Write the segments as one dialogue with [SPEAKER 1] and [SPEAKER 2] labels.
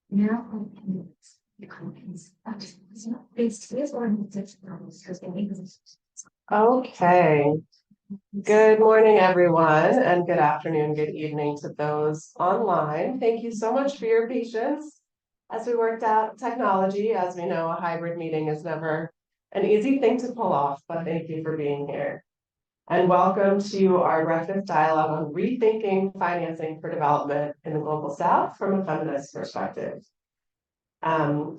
[SPEAKER 1] Now, okay. Good morning, everyone, and good afternoon, good evening to those online. Thank you so much for your patience as we worked out technology. As we know, a hybrid meeting is never an easy thing to pull off, but thank you for being here. And welcome to our breakfast dialogue on rethinking financing for development in the Global South from a feminist perspective. First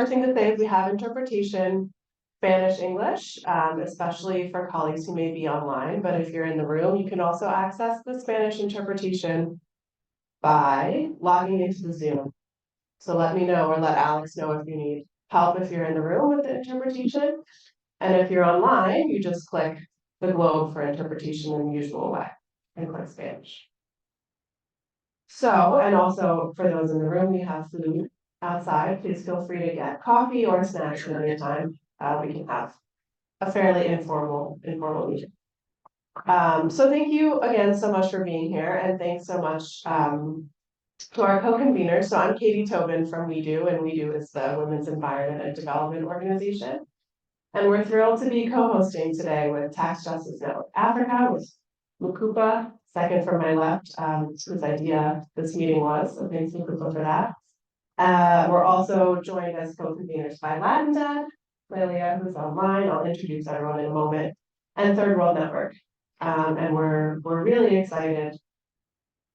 [SPEAKER 1] thing to say is we have interpretation, Spanish, English, especially for colleagues who may be online. But if you're in the room, you can also access the Spanish interpretation by logging into the Zoom. So let me know or let Alex know if you need help if you're in the room with the interpretation. And if you're online, you just click the globe for interpretation in the usual way and click Spanish. So, and also for those in the room, we have food outside. Please feel free to get coffee or snacks at any time. We can have a fairly informal meeting. So thank you again so much for being here, and thanks so much to our co-conveners. So I'm Katie Tobin from WEDO, and WEDO is the Women's Environment and Development Organization. And we're thrilled to be co-hosting today with Tax Justice Network Africa with Mukupa, second from my left, whose idea this meeting was. So thanks, Mukupa, for that. We're also joined as co-conveners by Latindadd, Lelia, who's online. I'll introduce everyone in a moment, and Third World Network. And we're really excited.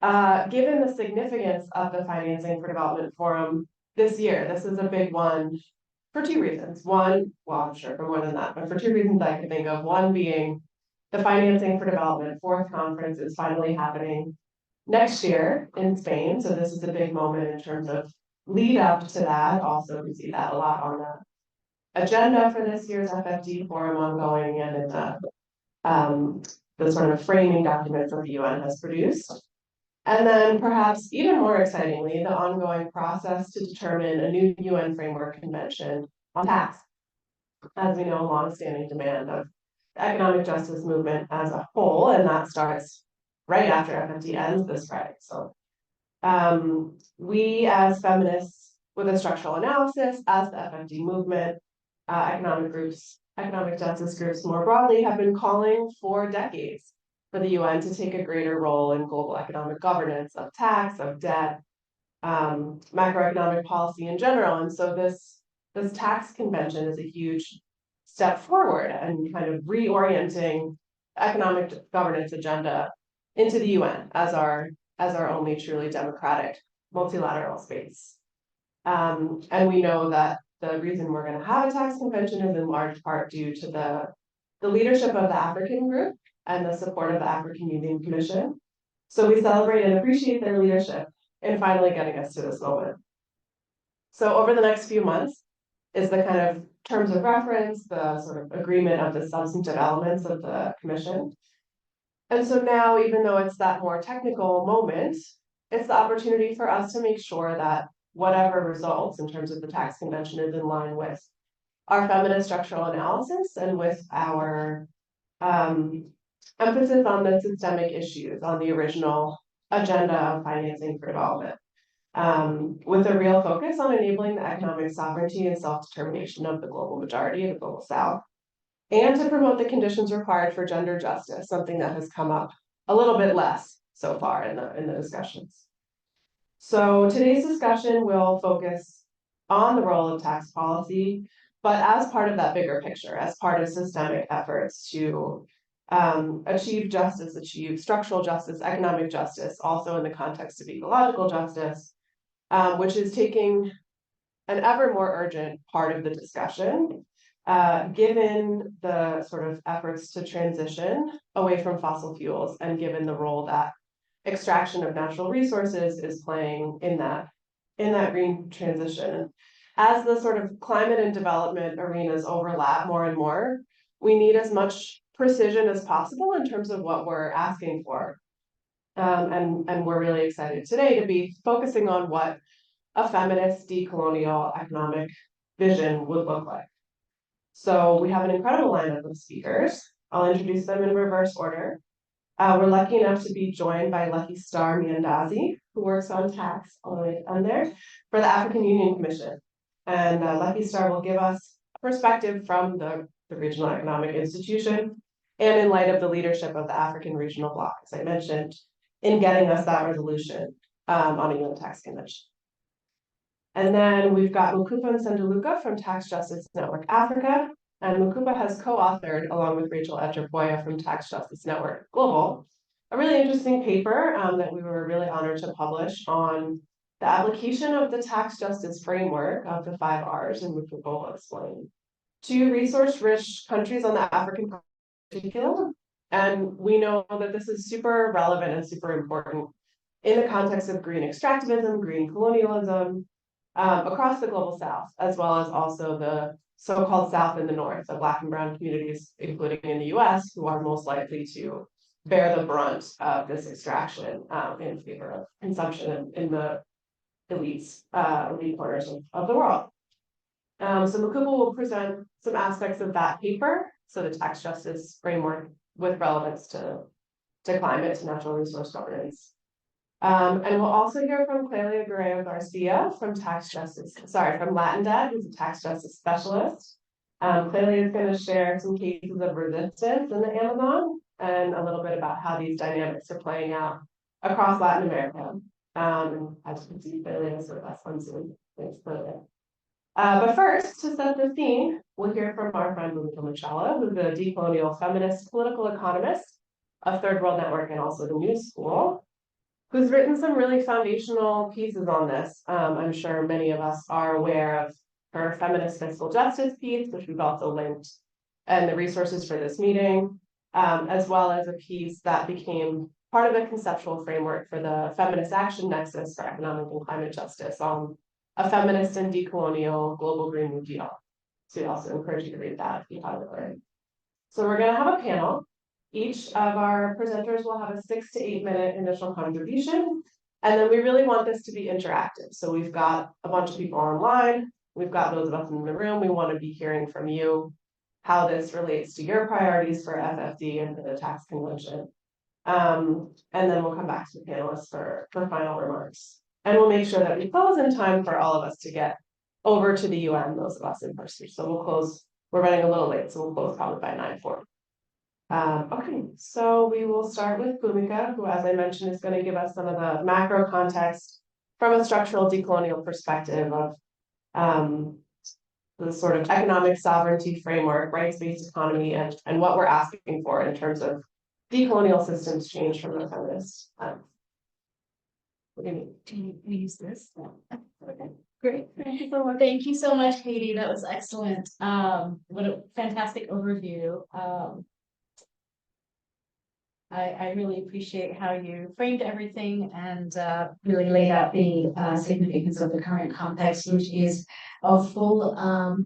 [SPEAKER 1] Given the significance of the Financing for Development Forum this year, this is a big one for two reasons. One, well, I'm sure for more than that, but for two reasons I can think of. One being the Financing for Development fourth conference is finally happening next year in Spain. So this is a big moment in terms of lead up to that. Also, we see that a lot on the agenda for this year's FFD forum ongoing and in the sort of framing documents that the UN has produced. And then perhaps even more excitingly, the ongoing process to determine a new UN framework convention on tax. As we know, a longstanding demand of the economic justice movement as a whole, and that starts right after FFD ends this Friday. So we as feminists with a structural analysis, as the FFD movement, economic justice groups more broadly have been calling for decades for the UN to take a greater role in global economic governance of tax, of debt, macroeconomic policy in general. And so this tax convention is a huge step forward and kind of reorienting economic governance agenda into the UN as our only truly democratic multilateral space. And we know that the reason we're going to have a tax convention is in large part due to the leadership of the African group and the support of the African Union Commission. So we celebrate and appreciate their leadership in finally getting us to this moment. So over the next few months is the kind of terms of reference, the sort of agreement of the substantive elements of the commission. And so now, even though it's that more technical moment, it's the opportunity for us to make sure that whatever results in terms of the tax convention is in line with our feminist structural analysis and with our emphasis on the systemic issues on the original agenda of financing for development, with a real focus on enabling the economic sovereignty and self-determination of the global majority of the global South, and to promote the conditions required for gender justice, something that has come up a little bit less so far in the discussions. So today's discussion will focus on the role of tax policy, but as part of that bigger picture, as part of systemic efforts to achieve justice, achieve structural justice, economic justice, also in the context of ecological justice, which is taking an ever more urgent part of the discussion, given the sort of efforts to transition away from fossil fuels and given the role that extraction of natural resources is playing in that green transition. As the sort of climate and development arenas overlap more and more, we need as much precision as possible in terms of what we're asking for. And we're really excited today to be focusing on what a feminist decolonial economic vision would look like. So we have an incredible lineup of speakers. I'll introduce them in reverse order. We're lucky enough to be joined by Luckystar Miyandazi, who works on tax all the way down there for the African Union Commission. And Luckystar will give us a perspective from the regional economic institution and in light of the leadership of the African regional bloc, as I mentioned, in getting us that resolution on a UN tax convention. And then we've got Mukupa and Nsenduluka from Tax Justice Network Africa. And Mukupa has co-authored, along with Rachel Edgerboya from Tax Justice Network Global, a really interesting paper that we were really honored to publish on the application of the tax justice framework of the 5 R's, and Mukupa will explain, to resource-rich countries on the African continent. And we know that this is super relevant and super important in the context of green extractivism, green colonialism, across the global South, as well as also the so-called South and the North, the Black and Brown communities, including in the US, who are most likely to bear the brunt of this extraction in favor of consumption in the elites, elite corners of the world. So Mukupa will present some aspects of that paper, so the tax justice framework with relevance to climate, to natural resource governance. And we'll also hear from Clelia Guerrero Garcia from from Latindadd, who's a tax justice specialist. Clelia is going to share some cases of resistance in the Amazon and a little bit about how these dynamics are playing out across Latin America. As you can see, Clelia is with us on Zoom. Thanks, Clelia. But first, to set the scene, we'll hear from our friend Bhumika Muchhala, who's a decolonial feminist political economist of Third World Network and also the New School, who's written some really foundational pieces on this. I'm sure many of us are aware of her feminist fiscal justice piece, which we've also linked, and the resources for this meeting, as well as a piece that became part of the conceptual framework for the Feminist Action Nexus for Economic and Climate Justice on a feminist and decolonial global Green New Deal. So we also encourage you to read that if you haven't already. So we're going to have a panel. Each of our presenters will have a 6 to 8 minute initial contribution. And then we really want this to be interactive. So we've got a bunch of people online. We've got those of us in the room. We want to be hearing from you how this relates to your priorities for FFD and for the tax convention. And then we'll come back to the panelists for final remarks. And we'll make sure that we close in time for all of us to get over to the UN, those of us in person. So we'll close, we're running a little late, so we'll close probably by 9:40. Okay, so we will start with Bhumika, who, as I mentioned, is going to give us some of the macro context from a structural decolonial perspective of the sort of economic sovereignty framework, rights-based economy, and what we're asking for in terms of decolonial systems change from the feminist. What do you mean?
[SPEAKER 2] Can you use this? Okay, great. Thank you so much. Thank you so much, Katie. That was excellent. What a fantastic overview. I really appreciate how you framed everything and really laid out the significance of the current context, which is a full,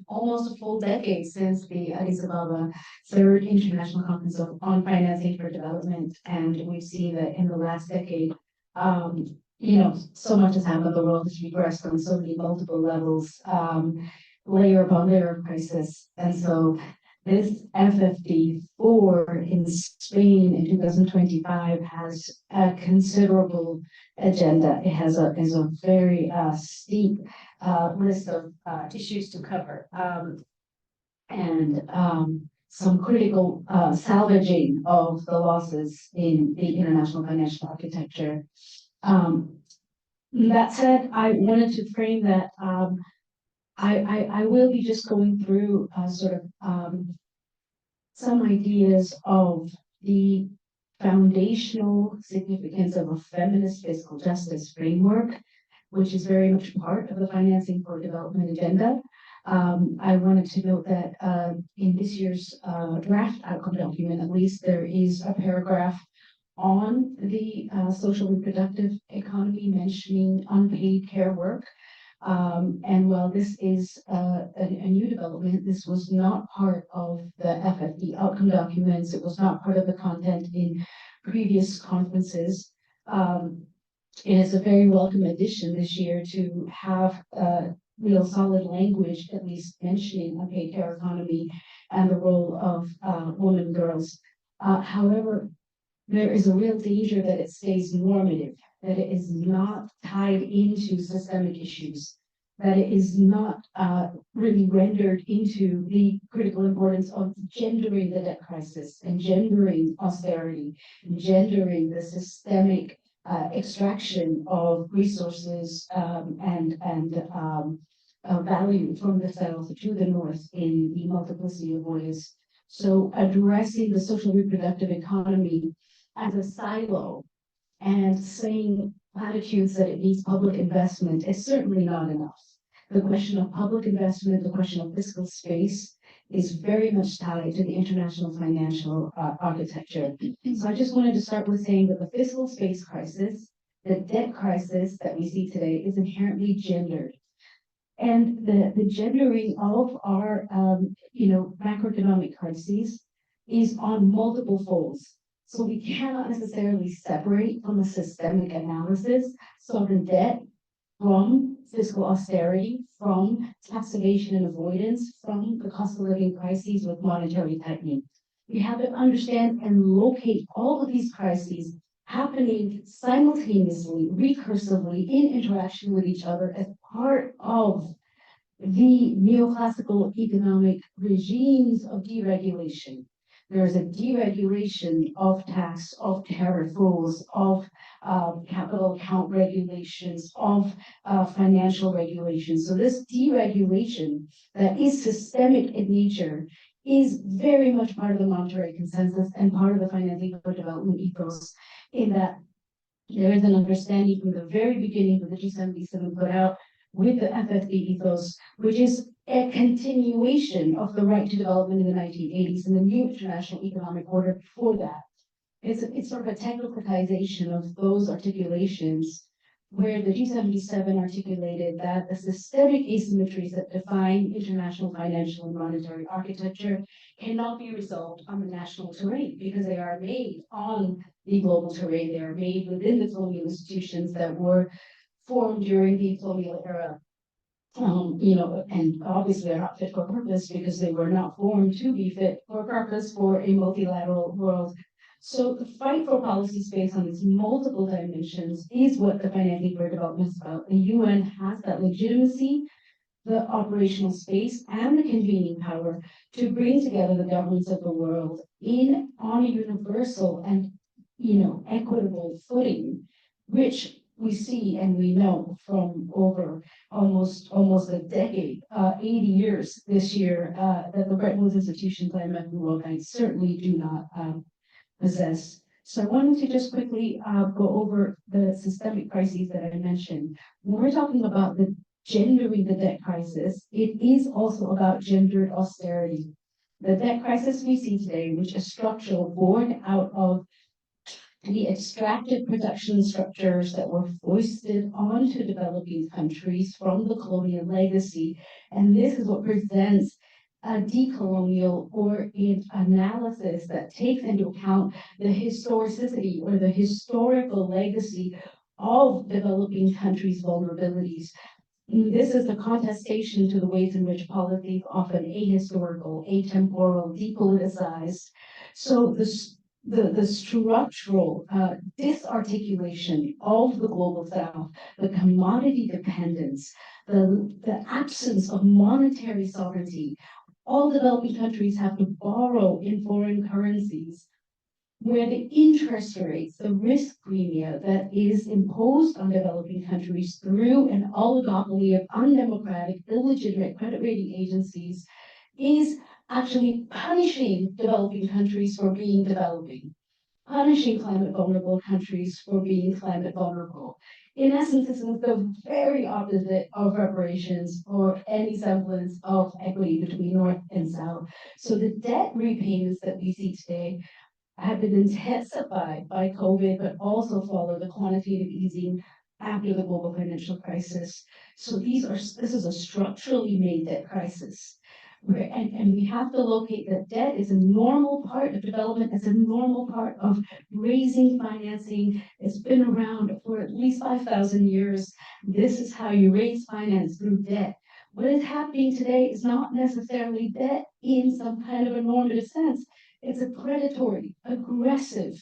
[SPEAKER 2] almost a full decade since the Addis Ababa Third International Conference on Financing for Development. And we've seen that in the last decade, so much has happened. The world has regressed on so many multiple levels, layer upon layer of crisis. And so this FFD4 in Spain in 2025 has a considerable agenda. It has a very steep list of issues to cover, and some critical salvaging of the losses in the international financial architecture. That said, I wanted to frame that I will be just going through some ideas of the foundational significance of a feminist fiscal justice framework, which is very much part of the Financing for Development agenda. I wanted to note that in this year's draft outcome document, at least, there is a paragraph on the social reproductive economy mentioning unpaid care work. And while this is a new development, this was not part of the FFD outcome documents. It was not part of the content in previous conferences. It is a very welcome addition this year to have real solid language, at least mentioning unpaid care economy and the role of women and girls. However, there is a real danger that it stays normative, that it is not tied into systemic issues, that it is not really rendered into the critical importance of gendering the debt crisis, and gendering austerity, and gendering the systemic extraction of resources and value from the south to the north in the multiplicity of ways. So addressing the social reproductive economy as a silo and saying platitudes that it needs public investment is certainly not enough. The question of public investment, the question of fiscal space is very much tied to the international financial architecture. So I just wanted to start with saying that the fiscal space crisis, the debt crisis that we see today is inherently gendered. And the gendering of our, macroeconomic crises is on multiple folds. So we cannot necessarily separate from a systemic analysis sovereign debt from fiscal austerity, from tax evasion and avoidance, from the cost of living crises with monetary tightening. We have to understand and locate all of these crises happening simultaneously, recursively, in interaction with each other as part of the neoclassical economic regimes of deregulation. There's a deregulation of tax, of tariff rules, of capital account regulations, of financial regulations. So this deregulation that is systemic in nature is very much part of the monetary consensus and part of the financing for development ethos, in that there is an understanding from the very beginning that the G77 put out with the FFD ethos, which is a continuation of the right to development in the 1980s and the new international economic order before that. It's sort of a technocratization of those articulations, where the G77 articulated that the systemic asymmetries that define international financial and monetary architecture cannot be resolved on the national terrain, because they are made on the global terrain. They are made within the colonial institutions that were formed during the colonial era. And obviously they're not fit for purpose because they were not formed to be fit for purpose for a multilateral world. So the fight for policy space on these multiple dimensions is what the financing for development is about. The UN has that legitimacy, the operational space, and the convening power to bring together the governments of the world on a universal and equitable footing, which we see and we know from over almost a decade, 80 years this year, that the Bretton Woods institutions, IMF and World Bank, certainly do not possess. So I wanted to just quickly go over the systemic crises that I mentioned. When we're talking about the gendering the debt crisis, it is also about gendered austerity. The debt crisis we see today, which is structural, born out of the extractive production structures that were foisted onto developing countries from the colonial legacy. And this is what presents a decolonial or an analysis that takes into account the historicity or the historical legacy of developing countries' vulnerabilities. This is the contestation to the ways in which policy is often ahistorical, atemporal, depoliticized. So the structural disarticulation of the global south, the commodity dependence, the absence of monetary sovereignty. All developing countries have to borrow in foreign currencies, where the interest rates, the risk premium that is imposed on developing countries through an oligopoly of undemocratic, illegitimate credit rating agencies is actually punishing developing countries for being developing, punishing climate vulnerable countries for being climate vulnerable. In essence, this is the very opposite of reparations or any semblance of equity between North and South. So the debt repayments that we see today have been intensified by COVID, but also follow the quantitative easing after the global financial crisis. So this is a structurally made debt crisis. And we have to locate that debt is a normal part of development, it's a normal part of raising financing. It's been around for at least 5,000 years. This is how you raise finance, through debt. What is happening today is not necessarily debt in some kind of a normative sense. It's a predatory, aggressive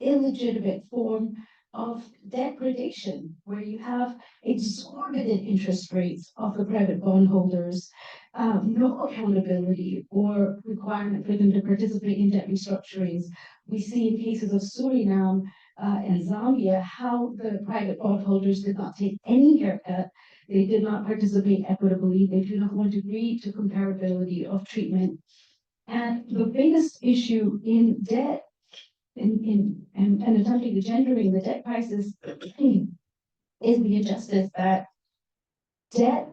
[SPEAKER 2] illegitimate form of debt predation, where you have exorbitant interest rates of the private bondholders, no accountability or requirement for them to participate in debt restructurings. We see in cases of Suriname and Zambia how the private bondholders did not take any haircut. They did not participate equitably. They do not want to agree to comparability of treatment. And the biggest issue in debt and attempting to gendering the debt crisis is the injustice that debt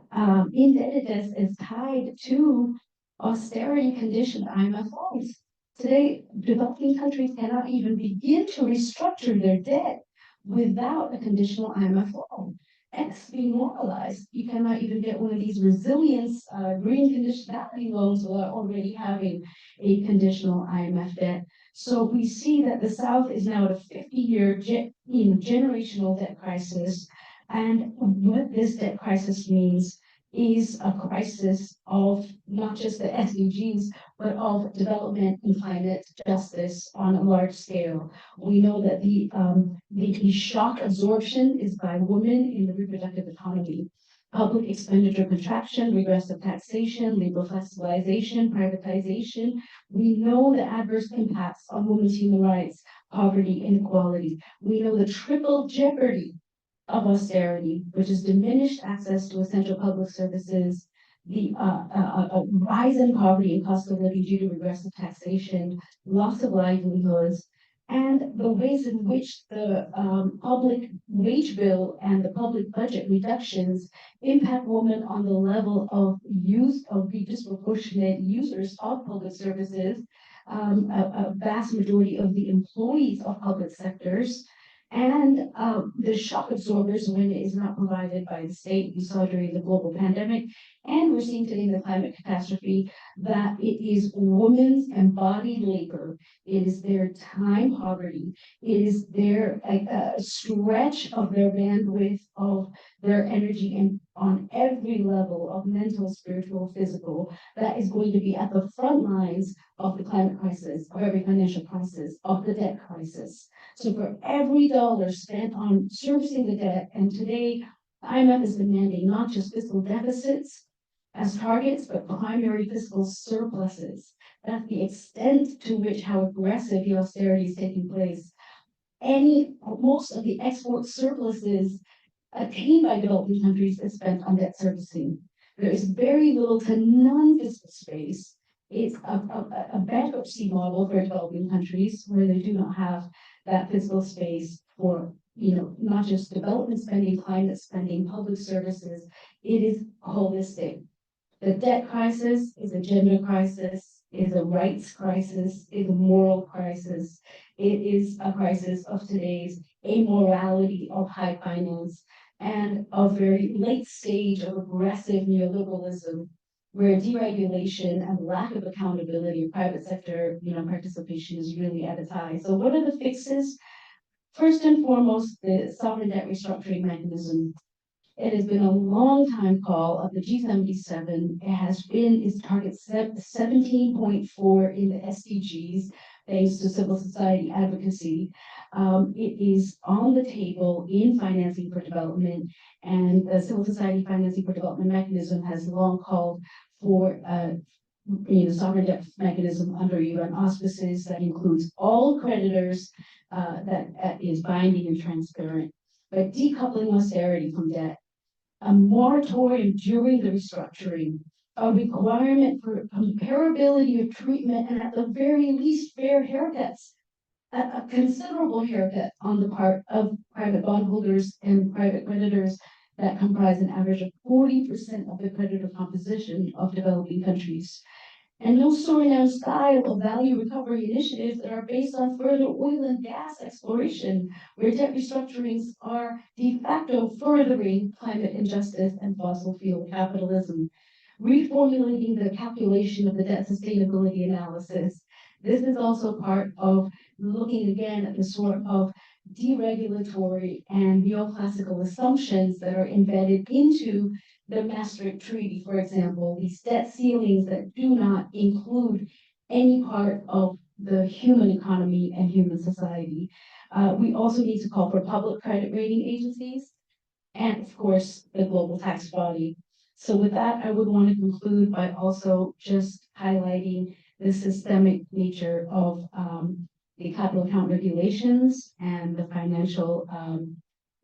[SPEAKER 2] indebtedness is tied to austerity conditioned IMF loans. Today, developing countries cannot even begin to restructure their debt without a conditional IMF loan. And it's being normalized. You cannot even get one of these resilience green conditionality loans without already having a conditional IMF debt. So we see that the South is now at a 50-year generational debt crisis. And what this debt crisis means is a crisis of not just the SDGs, but of development and climate justice on a large scale. We know that the shock absorption is by women in the reproductive economy. Public expenditure contraction, regressive taxation, labor flexibilization, privatization. We know the adverse impacts on women's human rights, poverty, inequality. We know the triple jeopardy of austerity, which is diminished access to essential public services, the rise in poverty and cost of living due to regressive taxation, loss of livelihoods, and the ways in which the public wage bill and the public budget reductions impact women on the level of use of the disproportionate users of public services, a vast majority of the employees of public sectors, and the shock absorbers when it is not provided by the state. We saw during the global pandemic, and we're seeing today in the climate catastrophe that it is women's embodied labor. It is their time poverty. It is their stretch of their bandwidth of their energy and on every level of mental, spiritual, physical, that is going to be at the front lines of the climate crisis, of every financial crisis, of the debt crisis. So for every dollar spent on servicing the debt, and today the IMF is demanding not just fiscal deficits as targets, but primary fiscal surpluses. That's the extent to which how aggressive the austerity is taking place. Most of the export surpluses attained by developing countries is spent on debt servicing. There is very little to none fiscal space. It's a bankruptcy model for developing countries where they do not have that fiscal space for, not just development spending, climate spending, public services. It is holistic. The debt crisis is a gender crisis, is a rights crisis, is a moral crisis. It is a crisis of today's amorality of high finance and a very late stage of aggressive neoliberalism, where deregulation and lack of accountability of private sector participation is really at its high. So what are the fixes? First and foremost, the sovereign debt restructuring mechanism. It has been a long time call of the G77. Its target 17.4 in the SDGs, thanks to civil society advocacy. It is on the table in financing for development, and the civil society financing for development mechanism has long called for sovereign debt mechanism under UN auspices that includes all creditors, that is binding and transparent, but decoupling austerity from debt, a moratorium during the restructuring, a requirement for comparability of treatment, and at the very least fair haircuts, a considerable haircut on the part of private bondholders and private creditors that comprise an average of 40% of the creditor composition of developing countries. And no Suriname style of value recovery initiatives that are based on further oil and gas exploration, where debt restructurings are de facto furthering climate injustice and fossil fuel capitalism. Reformulating the calculation of the debt sustainability analysis. This is also part of looking again at the sort of deregulatory and neoclassical assumptions that are embedded into the Maastricht Treaty, for example, these debt ceilings that do not include any part of the human economy and human society. We also need to call for public credit rating agencies and, of course, the global tax body. So with that, I would want to conclude by also just highlighting the systemic nature of the capital account regulations and the financial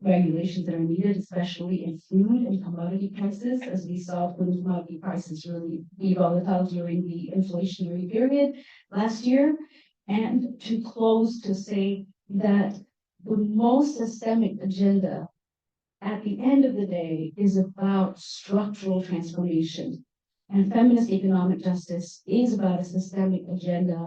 [SPEAKER 2] regulations that are needed, especially in food and commodity prices, as we saw food and commodity prices really be volatile during the inflationary period last year. And to close, to say that the most systemic agenda at the end of the day is about structural transformation. And feminist economic justice is about a systemic agenda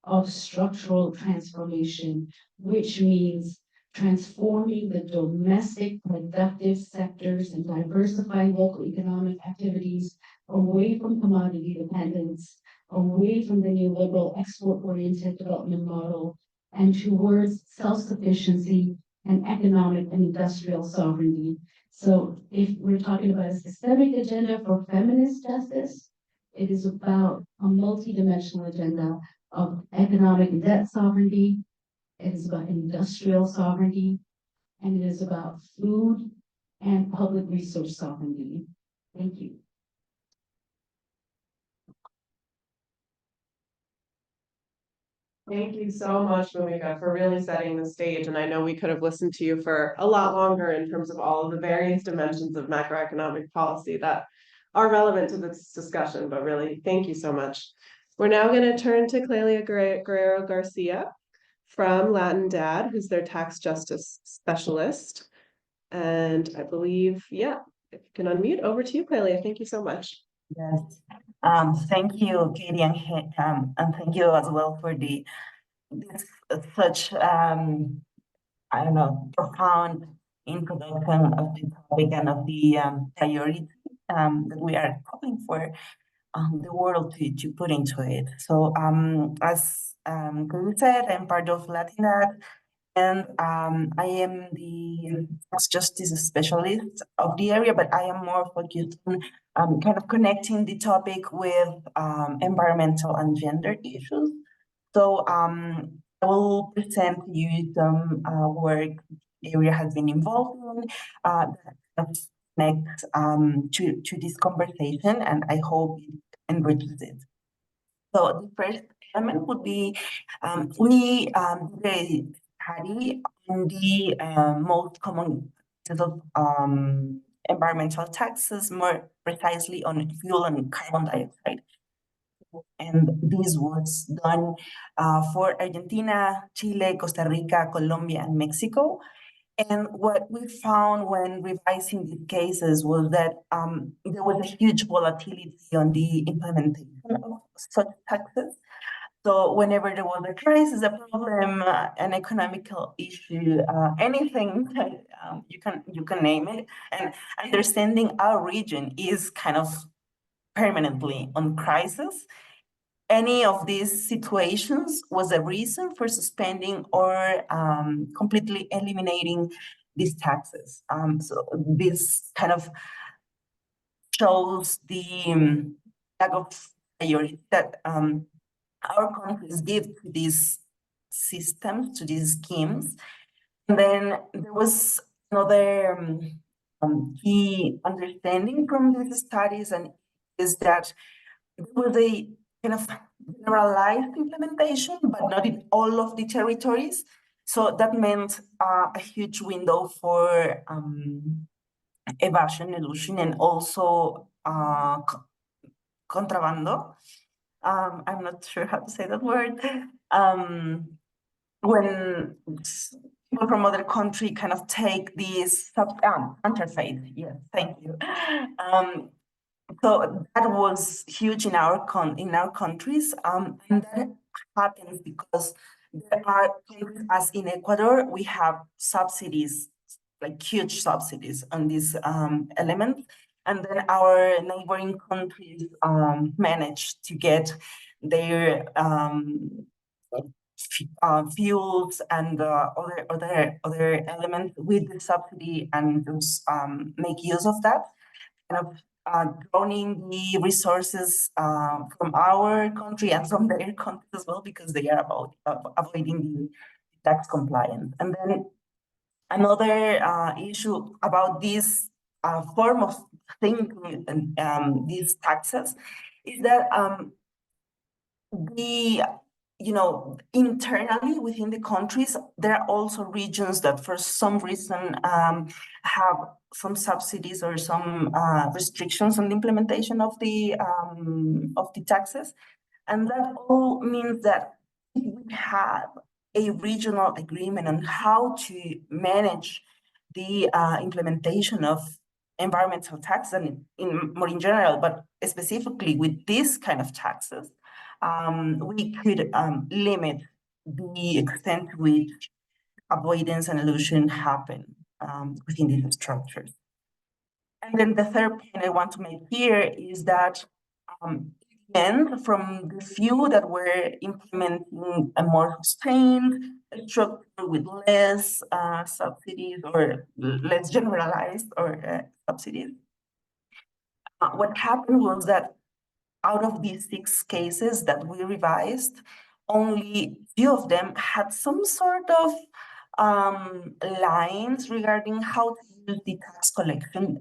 [SPEAKER 2] of structural transformation, which means transforming the domestic productive sectors and diversifying local economic activities away from commodity dependence, away from the neoliberal export-oriented development model, and towards self-sufficiency and economic and industrial sovereignty. So if we're talking about a systemic agenda for feminist justice, it is about a multidimensional agenda of economic and debt sovereignty. It is about industrial sovereignty, and it is about food and public resource sovereignty. Thank you.
[SPEAKER 1] Thank you so much, Bhumika, for really setting the stage. And I know we could have listened to you for a lot longer in terms of all of the various dimensions of macroeconomic policy that are relevant to this discussion, but really, thank you so much. We're now going to turn to Clelia Guerrero Garcia from Latindadd, who's their tax justice specialist. And I believe, yeah, if you can unmute, over to you, Clelia. Thank you so much.
[SPEAKER 3] Yes. Thank you, Katie, and thank you as well for this such I don't know, profound introduction of the topic and of the priority that we are calling for the world to put into it. So as Guru said, I'm part of Latindadd, and I am the tax justice specialist of the area, but I am more focused on kind of connecting the topic with environmental and gender issues. So I will present to you some work the area has been involved in that connects to this conversation, and I hope it enriches it. So the first element would be we study on the most common set of environmental taxes, more precisely on fuel and carbon dioxide. And this was done for Argentina, Chile, Costa Rica, Colombia, and Mexico. And what we found when revising these cases was that there was a huge volatility on the implementation of such taxes. So whenever there was a crisis, a problem, an economical issue, anything you can name it, and understanding our region is kind of permanently on crisis. Any of these situations was a reason for suspending or completely eliminating these taxes. So this kind of shows the lack of priority that our countries give to these systems, to these schemes. And then there was another key understanding from these studies, and is that there was a kind of generalized implementation, but not in all of the territories. So that meant a huge window for evasion, elusion, and also contrabando. I'm not sure how to say that word. When people from other country kind of take these counterfeit. Yes, thank you. So that was huge in our countries, and that happens because there are countries, as in Ecuador, we have subsidies, like huge subsidies on these elements, and then our neighboring countries manage to get their fuels and other elements with the subsidy, and those make use of that. Kind of drawing the resources from our country and from their country as well, because they are about avoiding the tax compliance. And then another issue about this form of thinking and these taxes is that internally within the countries, there are also regions that for some reason have some subsidies or some restrictions on the implementation of the taxes. And that all means that if we have a regional agreement on how to manage the implementation of environmental taxes and more in general, but specifically with this kind of taxes, we could limit the extent to which avoidance and elusion happen within these structures. And then the third point I want to make here is that and from the few that were implementing a more sustained structure with less subsidies or less generalized or subsidies, what happened was that out of these 6 cases that we revised, only few of them had some sort of lines regarding how to use the tax collection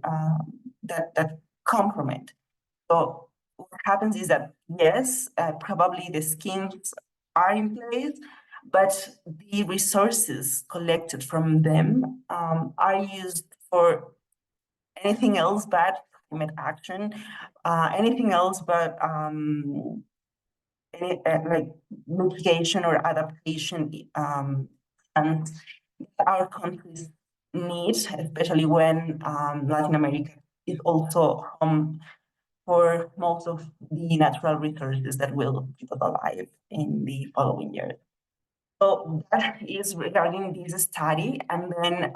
[SPEAKER 3] that come from it. So what happens is that, yes, probably the schemes are in place, but the resources collected from them are used for anything else but climate action, anything else but like mitigation or adaptation and our countries need, especially when Latin America is also for most of the natural resources that will keep us alive in the following years. So that is regarding this study. And then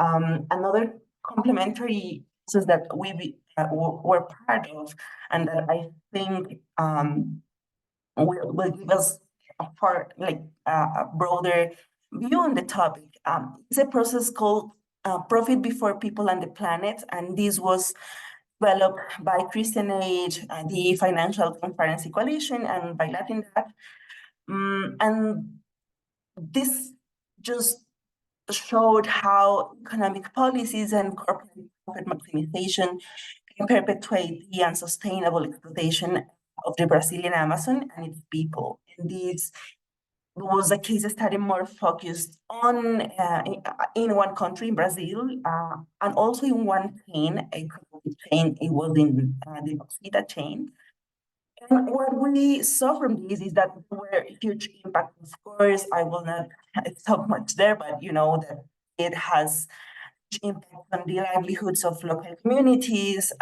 [SPEAKER 3] another complementary process that we were part of, and that I think will give us a broader view on the topic. It's a process called Profit Before People and the Planet, and this was developed by ChristianAid, the Financial Transparency Coalition, and by Latindadd. And this just showed how economic policies and corporate profit maximization can perpetuate the unsustainable exploitation of the Brazilian Amazon and its people. And this was a case study more focused on in one country, in Brazil, and also in one chain, a chain. It was in the Muchhala chain. And what we saw from this is that there were huge impact. Of course, I will not stop much there, but that it has huge impact on the livelihoods of local communities,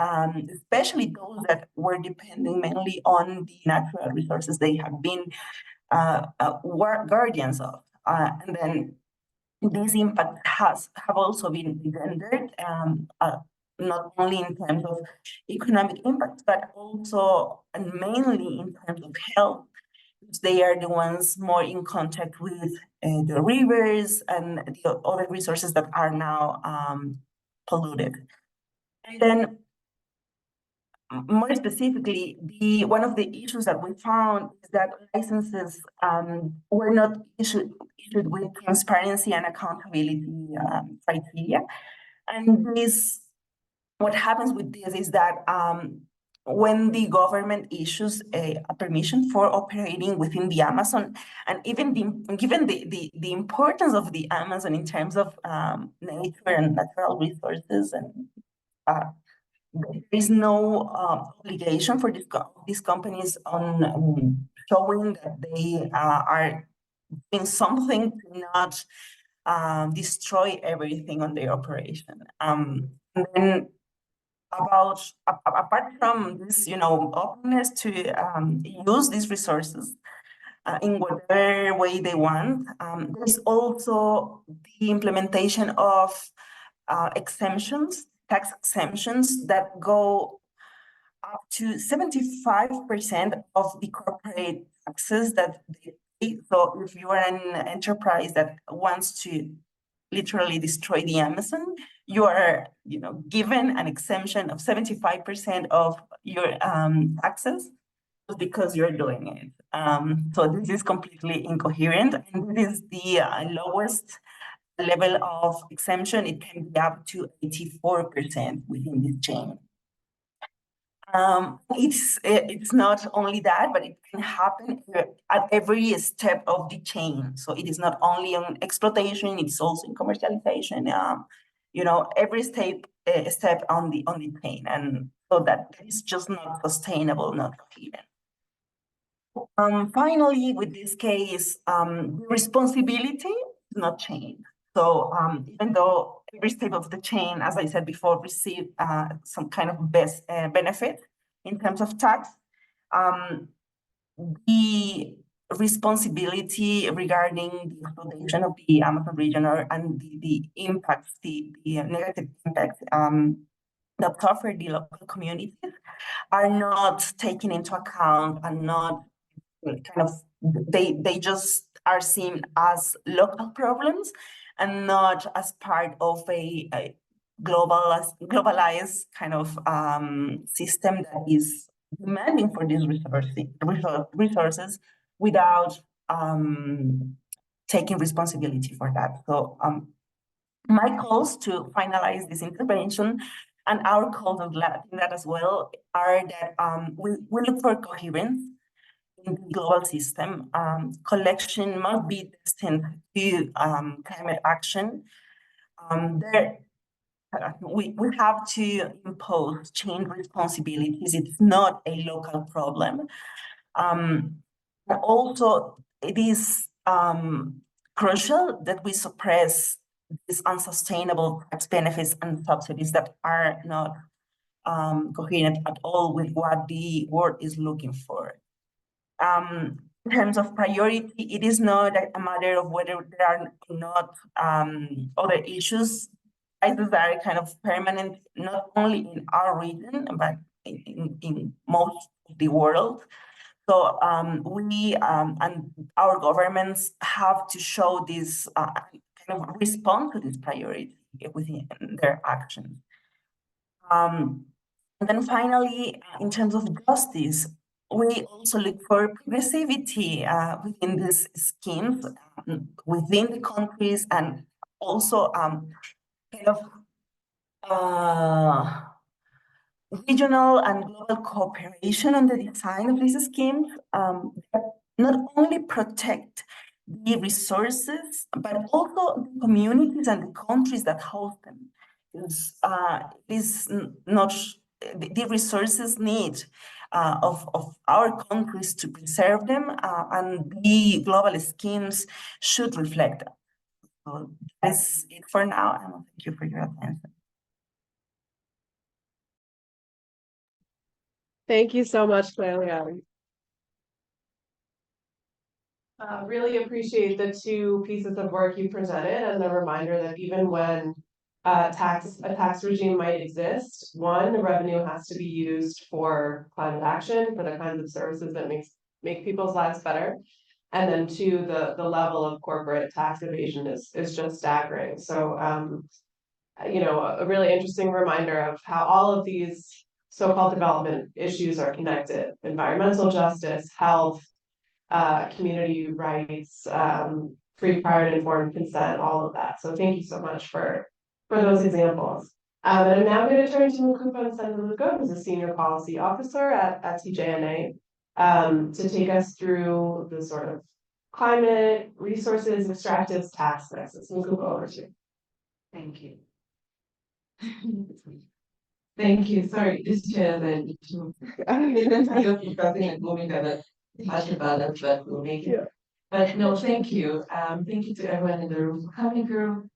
[SPEAKER 3] especially those that were depending mainly on the natural resources they have been guardians of. And then this impact have also been rendered, not only in terms of economic impact, but also and mainly in terms of health. They are the ones more in contact with the rivers and the other resources that are now polluted. And then more specifically, one of the issues that we found is that licenses were not issued with transparency and accountability criteria. And what happens with this is that when the government issues a permission for operating within the Amazon, and even given the importance of the Amazon in terms of nature and natural resources, and there is no obligation for these companies on showing that they are doing something to not destroy everything on their operation. And then apart from this, openness to use these resources in whatever way they want, there's also the implementation of tax exemptions that go up to 75% of the corporate taxes that they pay. So if you are an enterprise that wants to literally destroy the Amazon, you are, given an exemption of 75% of your taxes just because you're doing it. So this is completely incoherent, and this is the lowest level of exemption. It can be up to 84% within this chain. It's not only that, but it can happen at every step of the chain. So it is not only on exploitation; it's also in commercialization. Every step on the chain, and so that is just not sustainable, not coherent. Finally, with this case, the responsibility does not change. So even though every step of the chain, as I said before, receive some kind of benefit in terms of tax, the responsibility regarding the exploitation of the Amazon region and the impacts, the negative impacts that suffer the local communities are not taken into account and not kind of, they just are seen as local problems and not as part of a globalized kind of system that is demanding for these resources without taking responsibility for that. So my calls to finalize this intervention and our calls of Latindadd as well are that we look for coherence in the global system. Collection must be destined to climate action. We have to impose chain responsibilities. It's not a local problem. But also, it is crucial that we suppress these unsustainable tax benefits and subsidies that are not coherent at all with what the world is looking for. In terms of priority, it is not a matter of whether there are not other issues. Prices are kind of permanent, not only in our region, but in most of the world. So we and our governments have to show this kind of respond to this priority within their actions. And then finally, in terms of justice, we also look for progressivity within these schemes, within the countries, and also kind of regional and global cooperation on the design of these schemes that not only protect the resources, but also the communities and the countries that host them. Because it is not the resources need of our countries to preserve them, and the global schemes should reflect that. So that's it for now, and thank you for your attention.
[SPEAKER 1] Thank you so much, Clelia. Really appreciate the two pieces of work you presented and the reminder that even when a tax regime might exist, one, the revenue has to be used for climate action, for the kinds of services that make people's lives better. And then two, the level of corporate tax evasion is just staggering. So a really interesting reminder of how all of these so-called development issues are connected: environmental justice, health, community rights, free, prior, and informed consent, all of that. So thank you so much for those examples. And I'm now going to turn to Mukupa Nsenduluka, who's a senior policy officer at TJNA, to take us through the sort of climate, resources, extractives, tax nexus. Mukupa, over to you.
[SPEAKER 4] Thank you. Thank you. Sorry, this chair then I'm just discussing and moving that much balance that will make it. Yeah. But no, thank you. Thank you to everyone in the room for coming through.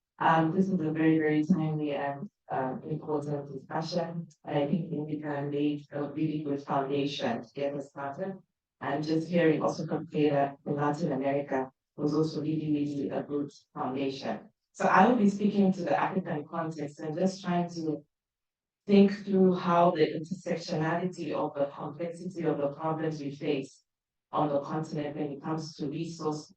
[SPEAKER 4] This is a very, very timely and important discussion. I think we can lay a really good foundation to get us started. And just hearing also from Clelia in Latin America was also really, really a good foundation. So I will be speaking to the African context and just trying to think through how the intersectionality of the complexity of the problems we face on the continent when it comes to resource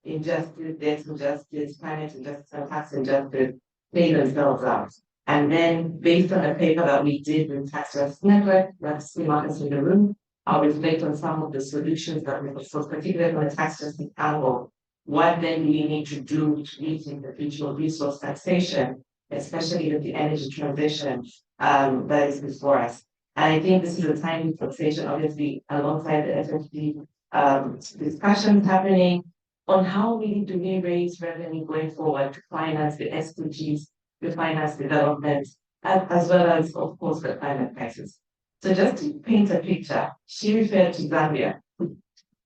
[SPEAKER 4] injustice, debt injustice, climate injustice, and tax injustice play themselves out. And then based on a paper that we did with Tax Justice Network, that's three markets in the room, I'll reflect on some of the solutions that we propose, particularly from a tax justice angle. What then do we need to do to rethink the future of resource taxation, especially with the energy transition that is before us? And I think this is a timely conversation, obviously, alongside the FFD discussions happening on how really do we raise revenue going forward to finance the SDGs, to finance development, as well as, of course, the climate crisis. So just to paint a picture, she referred to Zambia.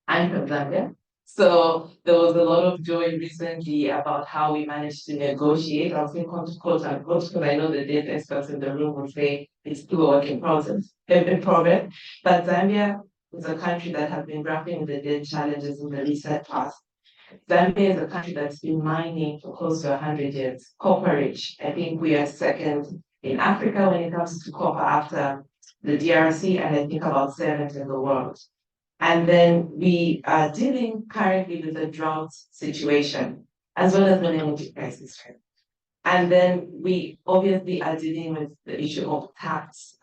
[SPEAKER 4] I'm from Zambia. So there was a lot of joy recently about how we managed to negotiate. I'll say quote unquote, because I know the data experts in the room will say it's still a work in progress. But Zambia is a country that has been grappling with the debt challenges in the recent past. Zambia is a country that's been mining for close to 100 years, copper rich. I think we are second in Africa when it comes to copper after the DRC, and I think about seventh in the world. And then we are dealing currently with a drought situation, as well as an energy crisis. And then we obviously are dealing with the issue of tax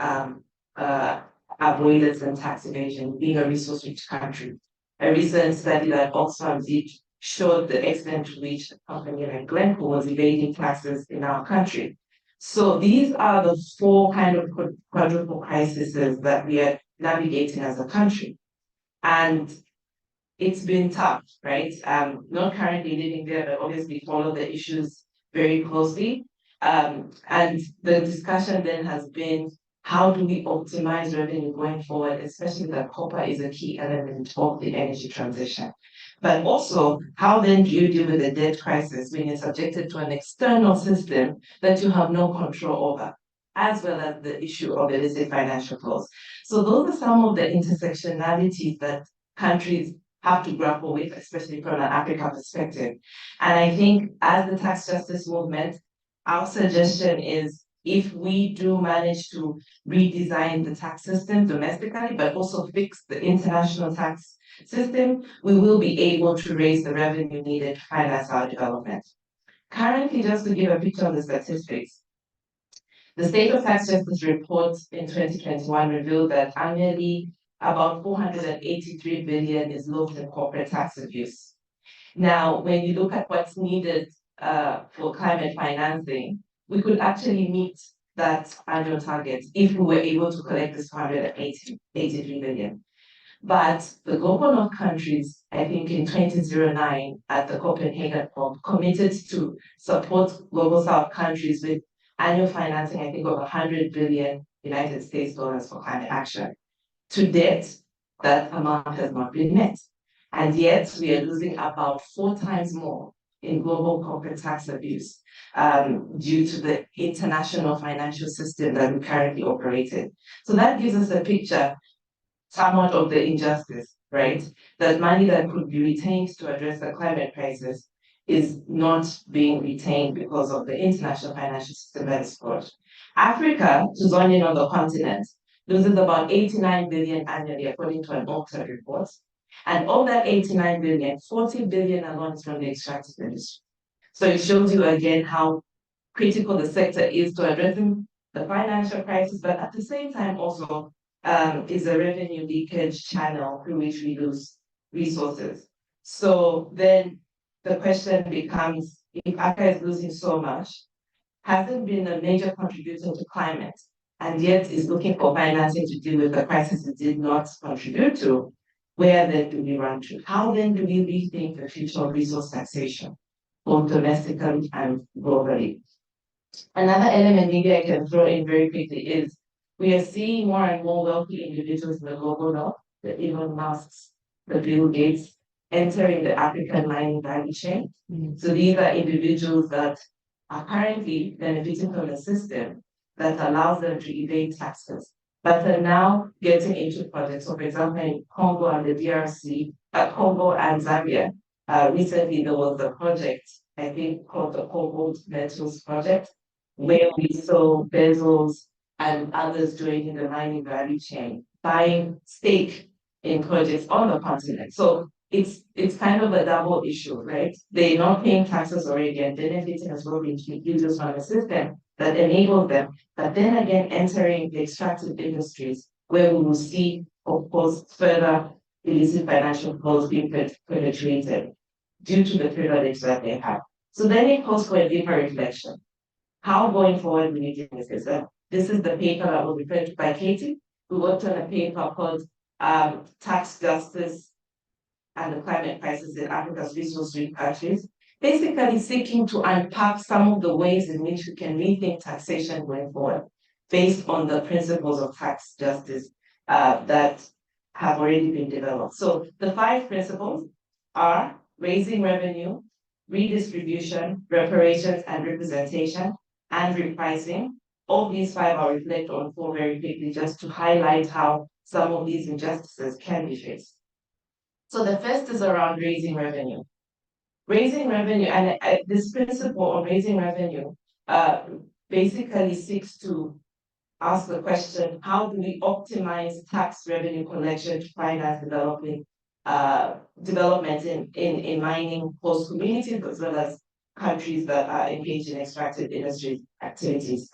[SPEAKER 4] avoidance and tax evasion, being a resource-rich country. A recent study that Oxfam did showed the extent to which a company like Glencore was evading taxes in our country. So these are the four kind of quadruple crises that we are navigating as a country. And it's been tough, right? Not currently living there, but obviously follow the issues very closely. And the discussion then has been, how do we optimize revenue going forward, especially that copper is a key element of the energy transition. But also, how then do you deal with the debt crisis when you're subjected to an external system that you have no control over, as well as the issue of illicit financial flows? So those are some of the intersectionalities that countries have to grapple with, especially from an Africa perspective. And I think as the tax justice movement, our suggestion is, if we do manage to redesign the tax system domestically, but also fix the international tax system, we will be able to raise the revenue needed to finance our development. Currently, just to give a picture of the statistics, the State of Tax Justice report in 2021 revealed that annually about 483 billion is lost in corporate tax abuse. Now, when you look at what's needed for climate financing, we could actually meet that annual target if we were able to collect this 483 billion. But the global north countries, I think in 2009 at the Copenhagen COP, committed to support global south countries with annual financing, I think, of 100 billion United States dollars for climate action. To date, that amount has not been met. And yet we are losing about 4 times more in global corporate tax abuse due to the international financial system that we currently operate in. So that gives us a picture somewhat of the injustice, right? That money that could be retained to address the climate crisis is not being retained because of the international financial system that is flawed. Africa, to zone in on the continent, loses about 89 billion annually, according to an Oxford report. And of that 89 billion, 40 billion alone is from the extractive industry. So it shows you again how critical the sector is to addressing the financial crisis, but at the same time also is a revenue leakage channel through which we lose resources. So then the question becomes, if Africa is losing so much, has it been a major contributor to climate, and yet is looking for financing to deal with the crisis it did not contribute to? Where then do we run to? How then do we rethink the future of resource taxation, both domestically and globally? Another element maybe I can throw in very quickly is, we are seeing more and more wealthy individuals in the global north, the Elon Musks, the Bill Gates, entering the African mining value chain. So these are individuals that are currently benefiting from a system that allows them to evade taxes, but are now getting into projects. So for example, in Congo and the DRC, Congo and Zambia, recently there was a project, I think called the Cobalt Metals Project, where we saw Bezos and others joining the mining value chain, buying stake in projects on the continent. So it's kind of a double issue, right? They're not paying taxes already and benefiting as well users from a system that enables them, but then again entering the extractive industries where we will see, of course, further illicit financial flows being penetrated due to the privilege that they have. So then it calls for a deeper reflection. How going forward we need to do this? This is the paper that was referred to by Katie. We worked on a paper called Tax Justice and the Climate Crisis in Africa's Resource-Rich Countries, basically seeking to unpack some of the ways in which we can rethink taxation going forward, based on the principles of tax justice that have already been developed. So the 5 principles are raising revenue, redistribution, reparations and representation, and repricing. All these 5 I'll reflect on 4 very quickly, just to highlight how some of these injustices can be fixed. So the first is around raising revenue. Raising revenue, and this principle of raising revenue basically seeks to ask the question, how do we optimize tax revenue collection to finance development in mining host communities, as well as countries that are engaged in extractive industry activities?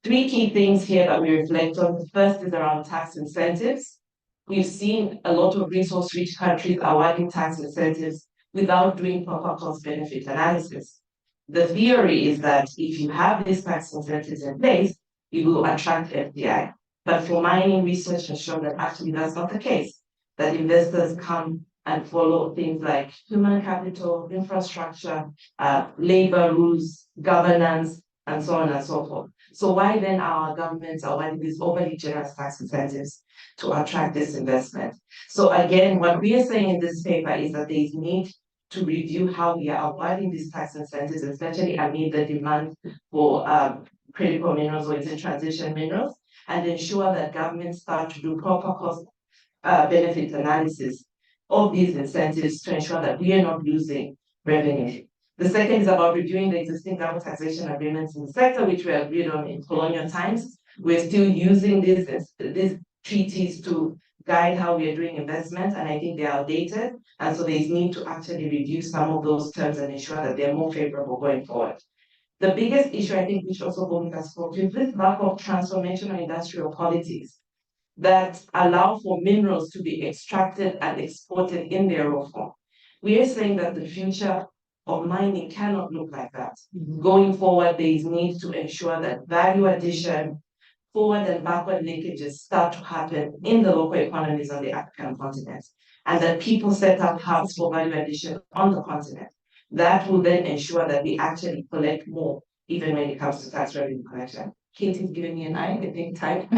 [SPEAKER 4] 3 key things here that we reflect on. The first is around tax incentives. We've seen a lot of resource-rich countries awarding tax incentives without doing proper cost-benefit analysis. The theory is that if you have these tax incentives in place, it will attract FDI. But for mining, research has shown that actually that's not the case, that investors come and follow things like human capital, infrastructure, labor rules, governance, and so on and so forth. So why then are our governments awarding these overly generous tax incentives to attract this investment? So again, what we are saying in this paper is that there is need to review how we are awarding these tax incentives, especially amid the demand for critical minerals or transition minerals, and ensure that governments start to do proper cost benefit analysis of these incentives to ensure that we are not losing revenue. The second is about reviewing the existing double taxation agreements in the sector, which were agreed on in colonial times. We're still using these treaties to guide how we are doing investments, and I think they are outdated. And so there's need to actually review some of those terms and ensure that they're more favorable going forward. The biggest issue, I think, which also Bhumika spoke to, is this lack of transformational industrial policies that allow for minerals to be extracted and exported in their raw form. We are saying that the future of mining cannot look like that. Going forward, there is need to ensure that value addition, forward and backward linkages start to happen in the local economies on the African continent, and that people set up hubs for value addition on the continent. That will then ensure that we actually collect more, even when it comes to tax revenue collection. Katie's giving me an eye, I think, time.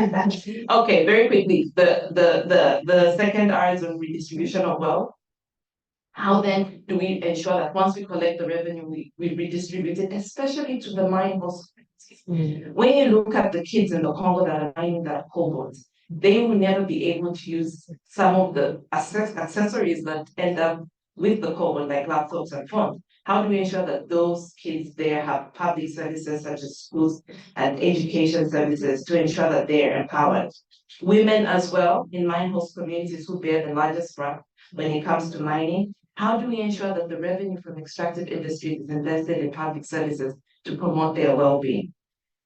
[SPEAKER 4] Okay, very quickly. The second R is on redistribution of wealth. How then do we ensure that once we collect the revenue, we redistribute it, especially to the mine host communities? When you look at the kids in the Congo that are mining that cobalt, they will never be able to use some of the accessories that end up with the cobalt, like laptops and phones. How do we ensure that those kids there have public services such as schools and education services to ensure that they're empowered? Women as well in mine host communities who bear the largest brunt when it comes to mining. How do we ensure that the revenue from extractive industries is invested in public services to promote their well-being?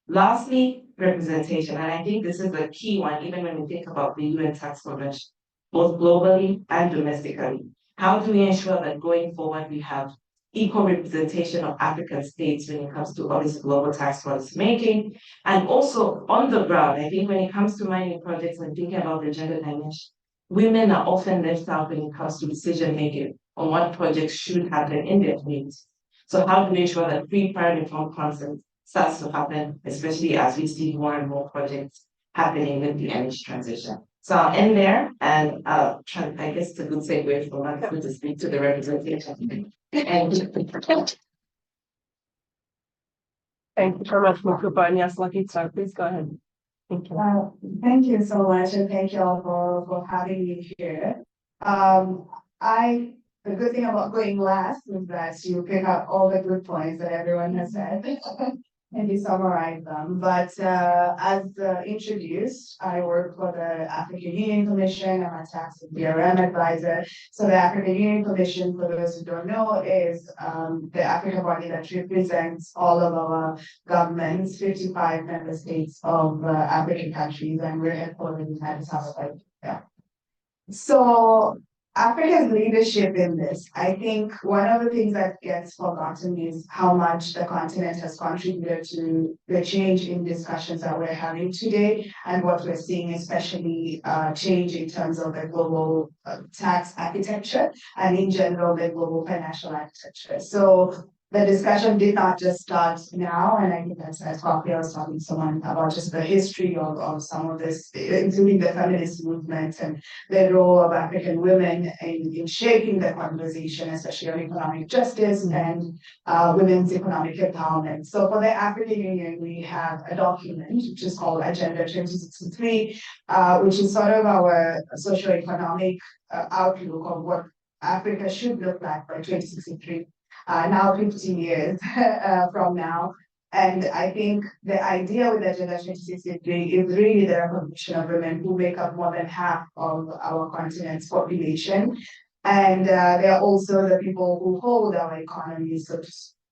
[SPEAKER 4] Lastly, representation, and I think this is a key one, even when we think about the UN Tax Convention, both globally and domestically. How do we ensure that going forward we have equal representation of African states when it comes to obviously global tax policy making, and also on the ground? I think when it comes to mining projects and thinking about the gender dimension, women are often left out when it comes to decision making on what projects should happen in their communities. So how do we ensure that free, prior, and informed consent starts to happen, especially as we see more and more projects happening with the energy transition? So I'll end there, and I guess it's a good segue for Michael to speak to the representation.
[SPEAKER 1] Thank you very much, Mukupa, and yes, Luckystar, please go ahead. Thank you.
[SPEAKER 5] Thank you so much, and thank you all for having me here. The good thing about going last is that you pick up all the good points that everyone has said. maybe summarize them, but as introduced, I work for the African Union Commission. I'm a tax and BRM advisor. So the African Union Commission, for those who don't know, is the African body that represents all of our governments, 55 member states of African countries, and we're headquartered in Addis Ababa. Yeah. So Africa's leadership in this, I think one of the things that gets forgotten is how much the continent has contributed to the change in discussions that we're having today and what we're seeing, especially change in terms of the global tax architecture and in general, the global financial architecture. So the discussion did not just start now, and I think that's as Coffee I was talking to someone about just the history of some of this, including the feminist movement and the role of African women in shaping the conversation, especially on economic justice and women's economic empowerment. So for the African Union, we have a document which is called Agenda 2063, which is sort of our socio-economic outlook of what Africa should look like by 2063. Now 15 years from now. And I think the idea with Agenda 2063 is really the recognition of women who make up more than half of our continent's population. And they're also the people who hold our economy. So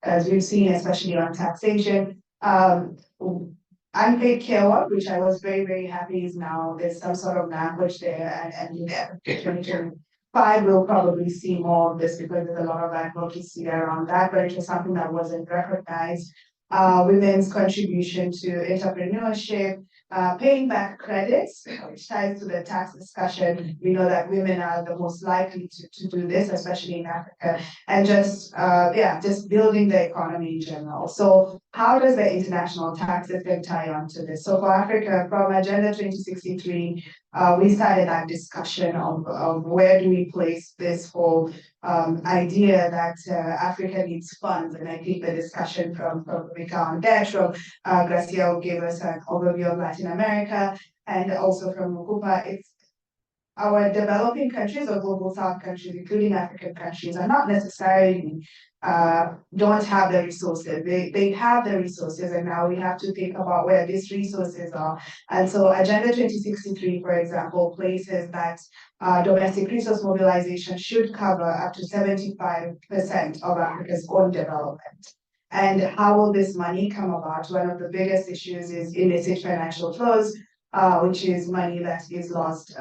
[SPEAKER 5] as we've seen, especially on taxation, unpaid care work, which I was very, very happy is now there's some sort of language there, and in 2025 we'll probably see more of this because there's a lot of advocacy around that, but it was something that wasn't recognized. Women's contribution to entrepreneurship, paying back credits, which ties to the tax discussion. We know that women are the most likely to do this, especially in Africa, and just building the economy in general. So how does the international tax system tie onto this? So for Africa, from Agenda 2063, we started that discussion of where do we place this whole idea that Africa needs funds, and I think the discussion from Bhumika on that, from Gracia gave us an overview of Latin America, and also from Mukupa, it's our developing countries or global south countries, including African countries, are not necessarily don't have the resources. They have the resources, and now we have to think about where these resources are. And so Agenda 2063, for example, places that domestic resource mobilization should cover up to 75% of Africa's own development. And how will this money come about? One of the biggest issues is illicit financial flows, which is money that is lost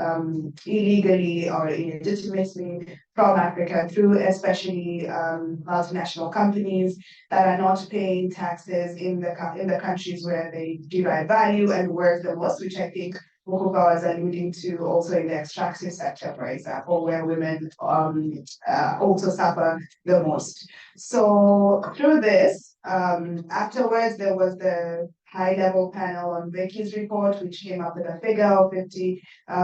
[SPEAKER 5] illegally or illegitimately from Africa through especially multinational companies that are not paying taxes in the countries where they derive value and work the most, which I think Mukupa was alluding to also in the extractive sector, for example, where women also suffer the most. So through this, afterwards, there was the high-level panel on Vicky's report, which came up with a figure of 50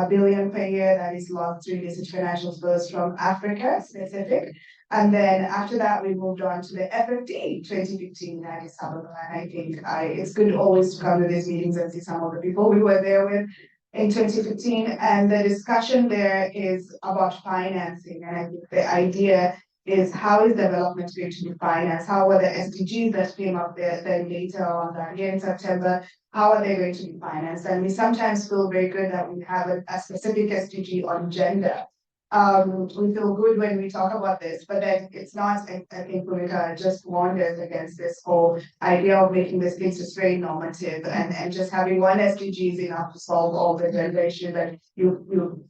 [SPEAKER 5] billion per year that is lost through illicit financial flows from Africa specific. And then after that, we moved on to the FFD 2015 in Addis Ababa. And I think it's good always to come to these meetings and see some of the people we were there with in 2015. And the discussion there is about financing. And I think the idea is how is development going to be financed? How are the SDGs that came up there then later on that year in September, how are they going to be financed? And we sometimes feel very good that we have a specific SDG on gender. We feel good when we talk about this, but then it's not, I think Bhumika just warned us against this whole idea of making this thing just very normative and just having one SDG is enough to solve all the gender issues that you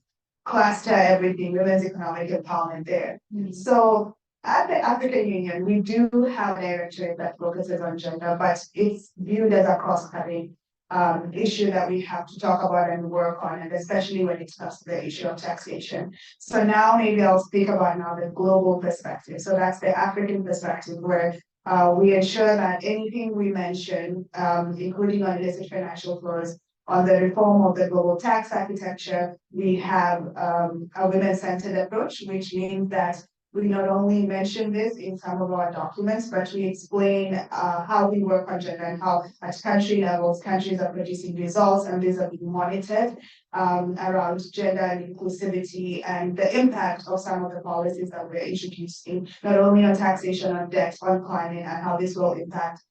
[SPEAKER 5] cluster everything, women's economic empowerment there. So at the African Union, we do have a directorate that focuses on gender, but it's viewed as a cross-cutting issue that we have to talk about and work on, and especially when it comes to the issue of taxation. So now maybe I'll speak about now the global perspective. So that's the African perspective where we ensure that anything we mention, including on illicit financial flows, on the reform of the global tax architecture, we have a women-centered approach, which means that we not only mention this in some of our documents, but we explain how we work on gender and how at country levels, countries are producing results and these are being monitored around gender and inclusivity and the impact of some of the policies that we're introducing, not only on taxation, on debt, on climate, and how this will impact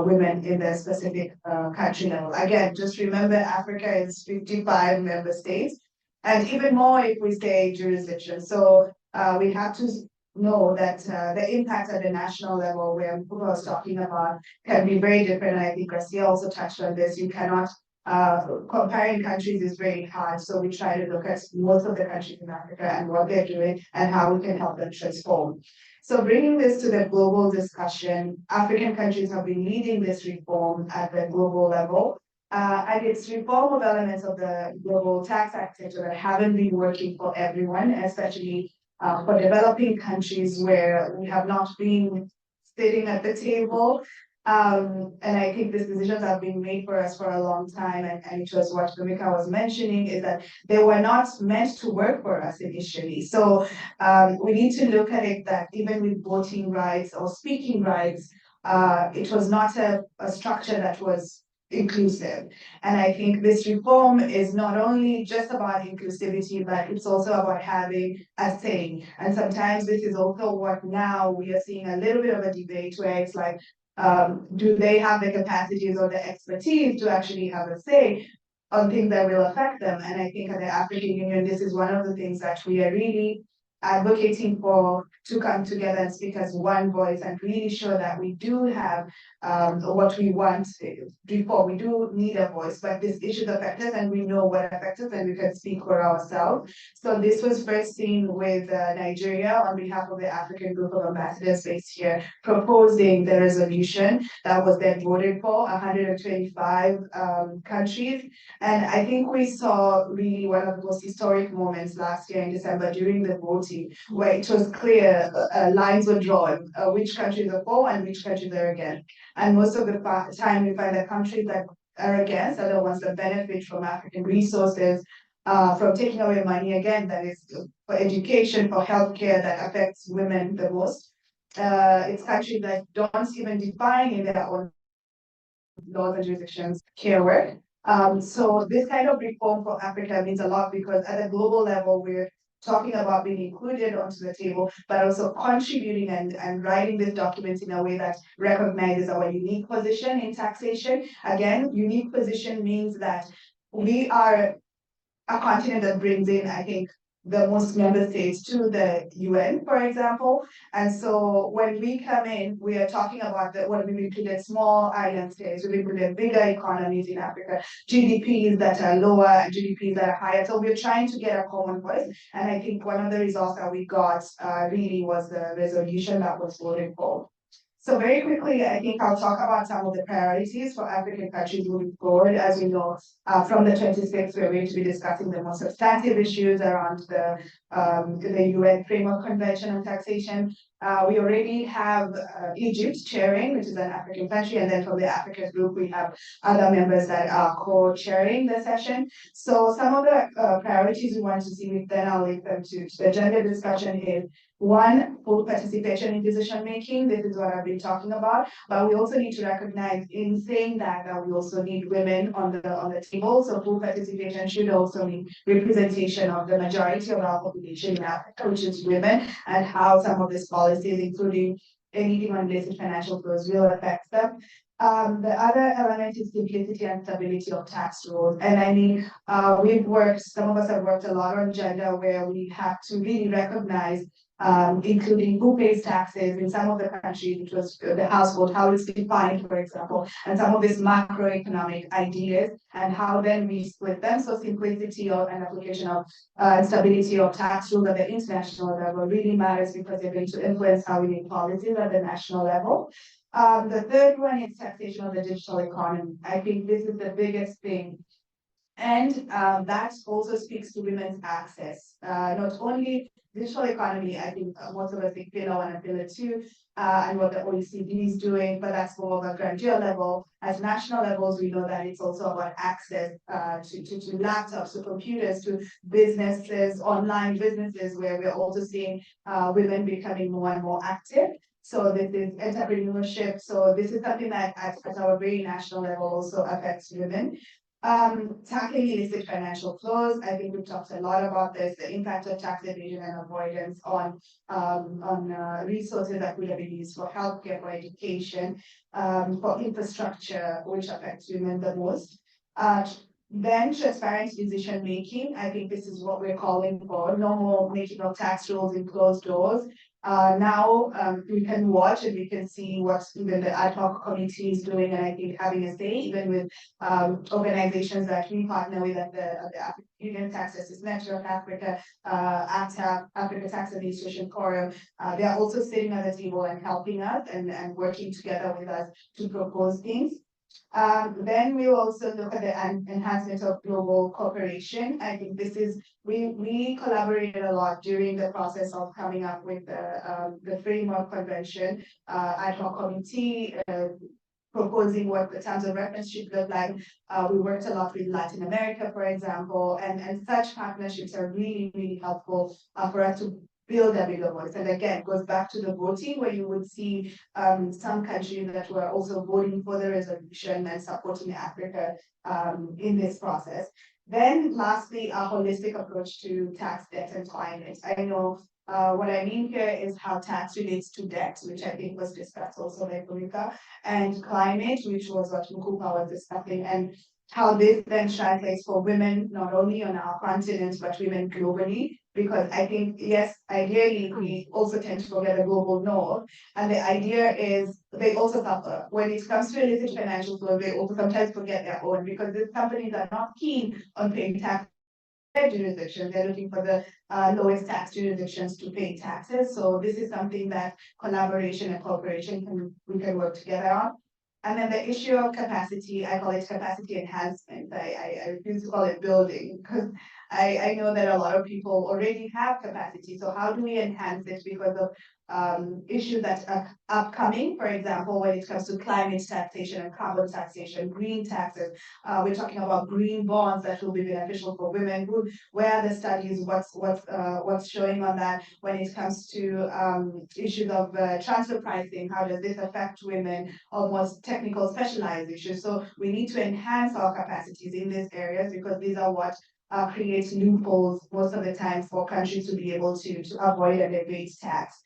[SPEAKER 5] women in their specific country level. Again, just remember Africa is 55 member states, and even more if we say jurisdiction. So we have to know that the impact at the national level, where Mukupa was talking about, can be very different. And I think Garcia also touched on this. You cannot comparing countries is very hard. So we try to look at most of the countries in Africa and what they're doing and how we can help them transform. So bringing this to the global discussion, African countries have been leading this reform at the global level. And it's reform of elements of the global tax architecture that haven't been working for everyone, especially for developing countries where we have not been sitting at the table. And I think these decisions have been made for us for a long time, and it was what Bhumika was mentioning, is that they were not meant to work for us initially. So we need to look at it that even with voting rights or speaking rights, it was not a structure that was inclusive. And I think this reform is not only just about inclusivity, but it's also about having a say. And sometimes this is also what now we are seeing a little bit of a debate where it's like, do they have the capacities or the expertise to actually have a say on things that will affect them? And I think at the African Union, this is one of the things that we are really advocating for, to come together and speak as one voice and really show that we do have what we want before. We do need a voice, but these issues affect us and we know what affects us and we can speak for ourselves. So this was first seen with Nigeria on behalf of the African Group of Ambassadors based here, proposing the resolution that was then voted for 125 countries. And I think we saw really one of the most historic moments last year in December during the voting, where it was clear lines were drawn, which countries are for and which countries are against. And most of the time we find that countries that are against are the ones that benefit from African resources, from taking away money, again, that is for education, for healthcare, that affects women the most. It's countries that don't even define in their own laws and jurisdictions care work. So this kind of reform for Africa means a lot, because at a global level, we're talking about being included onto the table, but also contributing and writing these documents in a way that recognizes our unique position in taxation. Again, unique position means that we are a continent that brings in, I think, the most member states to the UN, for example. And so when we come in, we are talking about what we've included small island states, we've included bigger economies in Africa, GDPs that are lower and GDPs that are higher. So we're trying to get a common voice. And I think one of the results that we got really was the resolution that was voted for. So very quickly, I think I'll talk about some of the priorities for African countries moving forward. As we know, from the 26th, we're going to be discussing the most substantive issues around the UN Framework Convention on Taxation. We already have Egypt chairing, which is an African country, and then from the Africa group, we have other members that are co-chairing the session. So some of the priorities we want to see, then I'll link them to the gender discussion, is one, full participation in decision making. This is what I've been talking about, but we also need to recognize in saying that we also need women on the table. So full participation should also mean representation of the majority of our population in Africa, which is women, and how some of these policies, including anything on illicit financial flows, will affect them. The other element is simplicity and stability of tax rules. And I mean, some of us have worked a lot on gender, where we have to really recognize including who pays taxes in some of the countries, which was the household, how it's defined, for example, and some of these macroeconomic ideas, and how then we split them. So simplicity and application of stability of tax rules at the international level really matters, because they're going to influence how we make policies at the national level. The third one is taxation of the digital economy. I think this is the biggest thing. And that also speaks to women's access. Not only digital economy, I think most of us think pillar 1 and pillar 2, and what the OECD is doing, but that's more of a granular level. At national levels, we know that it's also about access to laptops, to computers, to businesses, online businesses, where we're also seeing women becoming more and more active. So this is entrepreneurship. So this is something that at our very national level also affects women. Tackling illicit financial flows. I think we've talked a lot about this, the impact of tax evasion and avoidance on resources that would have been used for healthcare, for education, for infrastructure, which affects women the most. Then transparent decision making. I think this is what we're calling for. No more making of tax rules in closed doors. Now we can watch and we can see what even the ad hoc committee is doing, and I think having a say, even with organizations that we partner with at the African Union Tax Justice Network, Africa, ACTA, Africa Tax Administration Forum. They are also sitting at the table and helping us and working together with us to propose things. Then we'll also look at the enhancement of global cooperation. I think this is, we collaborated a lot during the process of coming up with the framework convention, ad hoc committee, proposing what the terms of reference should look like. We worked a lot with Latin America, for example, and such partnerships are really, really helpful for us to build a bigger voice. And again, it goes back to the voting, where you would see some countries that were also voting for the resolution and supporting Africa in this process. Then lastly, a holistic approach to tax, debt, and climate. I know what I mean here is how tax relates to debt, which I think was discussed also by Bhumika, and climate, which was what Mukupa was discussing, and how this then translates for women, not only on our continent, but women globally. Because I think, yes, ideally, we also tend to forget the global north. And the idea is they also suffer. When it comes to illicit financial flow, they also sometimes forget their own, because these companies are not keen on paying tax jurisdictions. They're looking for the lowest tax jurisdictions to pay taxes. So this is something that collaboration and cooperation we can work together on. And then the issue of capacity, I call it capacity enhancement. I refuse to call it building, because I know that a lot of people already have capacity. So how do we enhance it because of issues that are upcoming? For example, when it comes to climate taxation and carbon taxation, green taxes, we're talking about green bonds that will be beneficial for women. Where are the studies? What's showing on that? When it comes to issues of transfer pricing, how does this affect women? Almost technical specialized issues. So we need to enhance our capacities in these areas, because these are what creates loopholes most of the time for countries to be able to avoid and evade tax.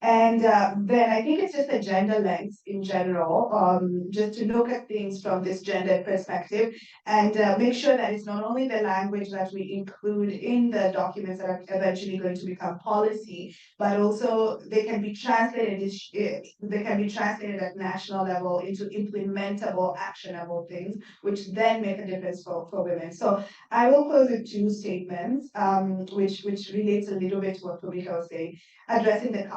[SPEAKER 5] And then I think it's just a gender lens in general, just to look at things from this gender perspective, and make sure that it's not only the language that we include in the documents that are eventually going to become policy, but also they can be translated at national level into implementable, actionable things, which then make a difference for women. So I will close with two statements, which relates a little bit to what Bhumika was saying. Addressing the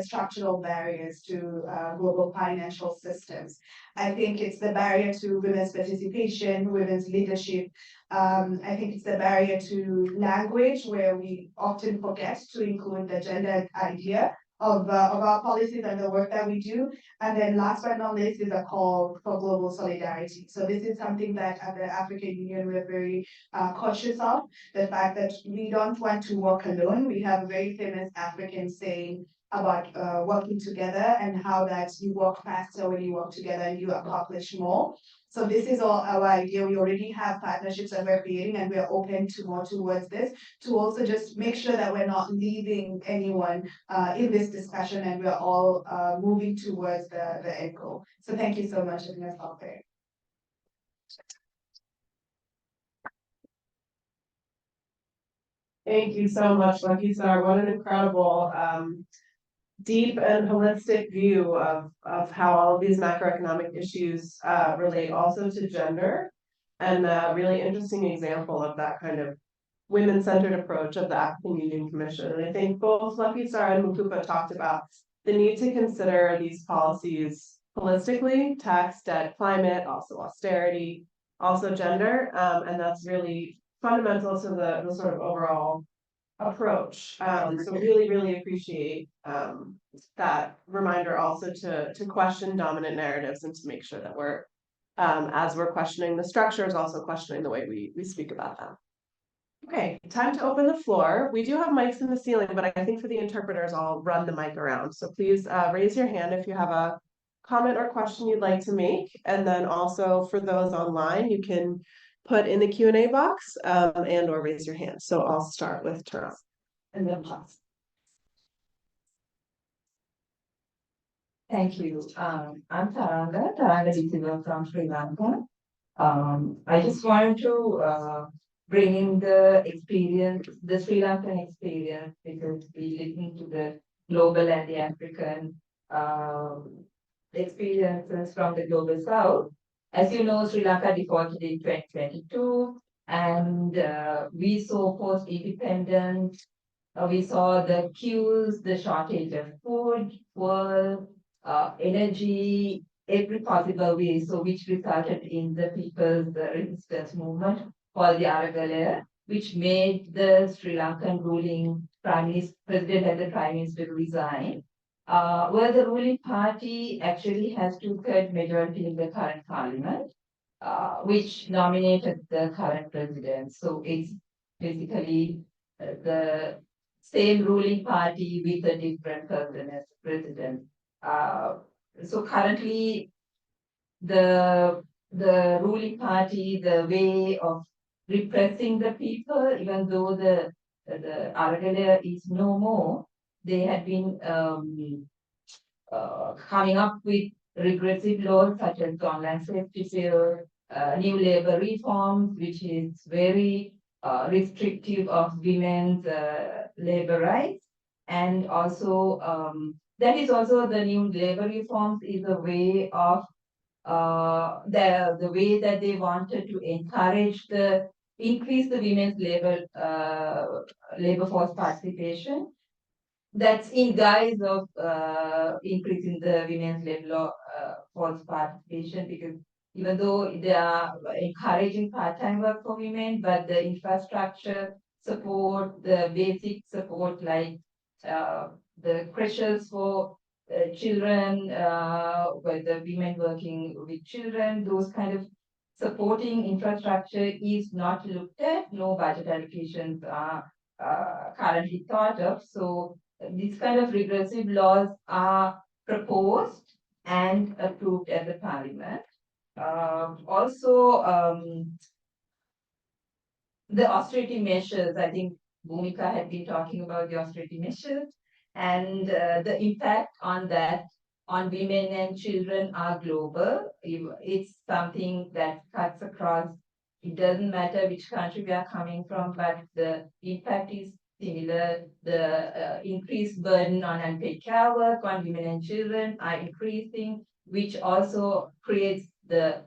[SPEAKER 5] structural barriers to global financial systems. I think it's the barrier to women's participation, women's leadership. I think it's the barrier to language, where we often forget to include the gender idea of our policies and the work that we do. And then last but not least is a call for global solidarity. So this is something that at the African Union we're very cautious of, the fact that we don't want to walk alone. We have a very famous African saying about working together, and how that you walk faster when you work together and you accomplish more. So this is all our idea. We already have partnerships that we're creating, and we're open to more towards this, to also just make sure that we're not leaving anyone in this discussion, and we're all moving towards the end goal. So thank you so much. I think that's all there.
[SPEAKER 1] Thank you so much, Luckystar. What an incredible deep and holistic view of how all of these macroeconomic issues relate also to gender, and a really interesting example of that kind of women-centered approach of the African Union Commission. And I think both Luckystar and Mukupa talked about the need to consider these policies holistically: tax, debt, climate, also austerity, also gender, and that's really fundamental to the sort of overall approach. So really appreciate that reminder also to question dominant narratives, and to make sure that we're as we're questioning the structures, also questioning the way we speak about them. Okay, time to open the floor. We do have mics in the ceiling, but I think for the interpreters, I'll run the mic around. So please raise your hand if you have a comment or question you'd like to make. And then also for those online, you can put in the Q&A box and or raise your hand. So I'll start with Tara and then pause.
[SPEAKER 4] Thank you. I'm Taranga Disiva from Sri Lanka. I just wanted to bring in the experience, the Sri Lankan experience, because we listen to the global and the African experiences from the global south. As you know, Sri Lanka defaulted in 2022, and we saw post-independence, we saw the queues, the shortage of food, fuel, energy, every possible way, so which resulted in the people's resistance movement called the Aragalaya, which made the Sri Lankan ruling president and the prime minister resign. Where the ruling party actually has two-thirds majority in the current parliament, which nominated the current president. So it's basically the same ruling party with a different person as president. So currently, the ruling party, the way of repressing the people, even though the Aragalaya is no more, they had been coming up with regressive laws such as online safety bill, new labor reforms, which is very restrictive of women's labor rights, and also that is also the new labor reforms is a way of the way that they wanted to encourage increase the women's labor force participation. That's in guise of increasing the women's labor force participation, because even though they are encouraging part-time work for women, but the infrastructure support, the basic support like the creches for children, whether women working with children, those kind of supporting infrastructure is not looked at. No budget allocations are currently thought of. So these kind of regressive laws are proposed and approved at the parliament. Also, the austerity measures, I think Bhumika had been talking about the austerity measures, and the impact on that on women and children are global. It's something that cuts across. It doesn't matter which country we are coming from, but the impact is similar. The increased burden on unpaid care work on women and children are increasing, which also creates the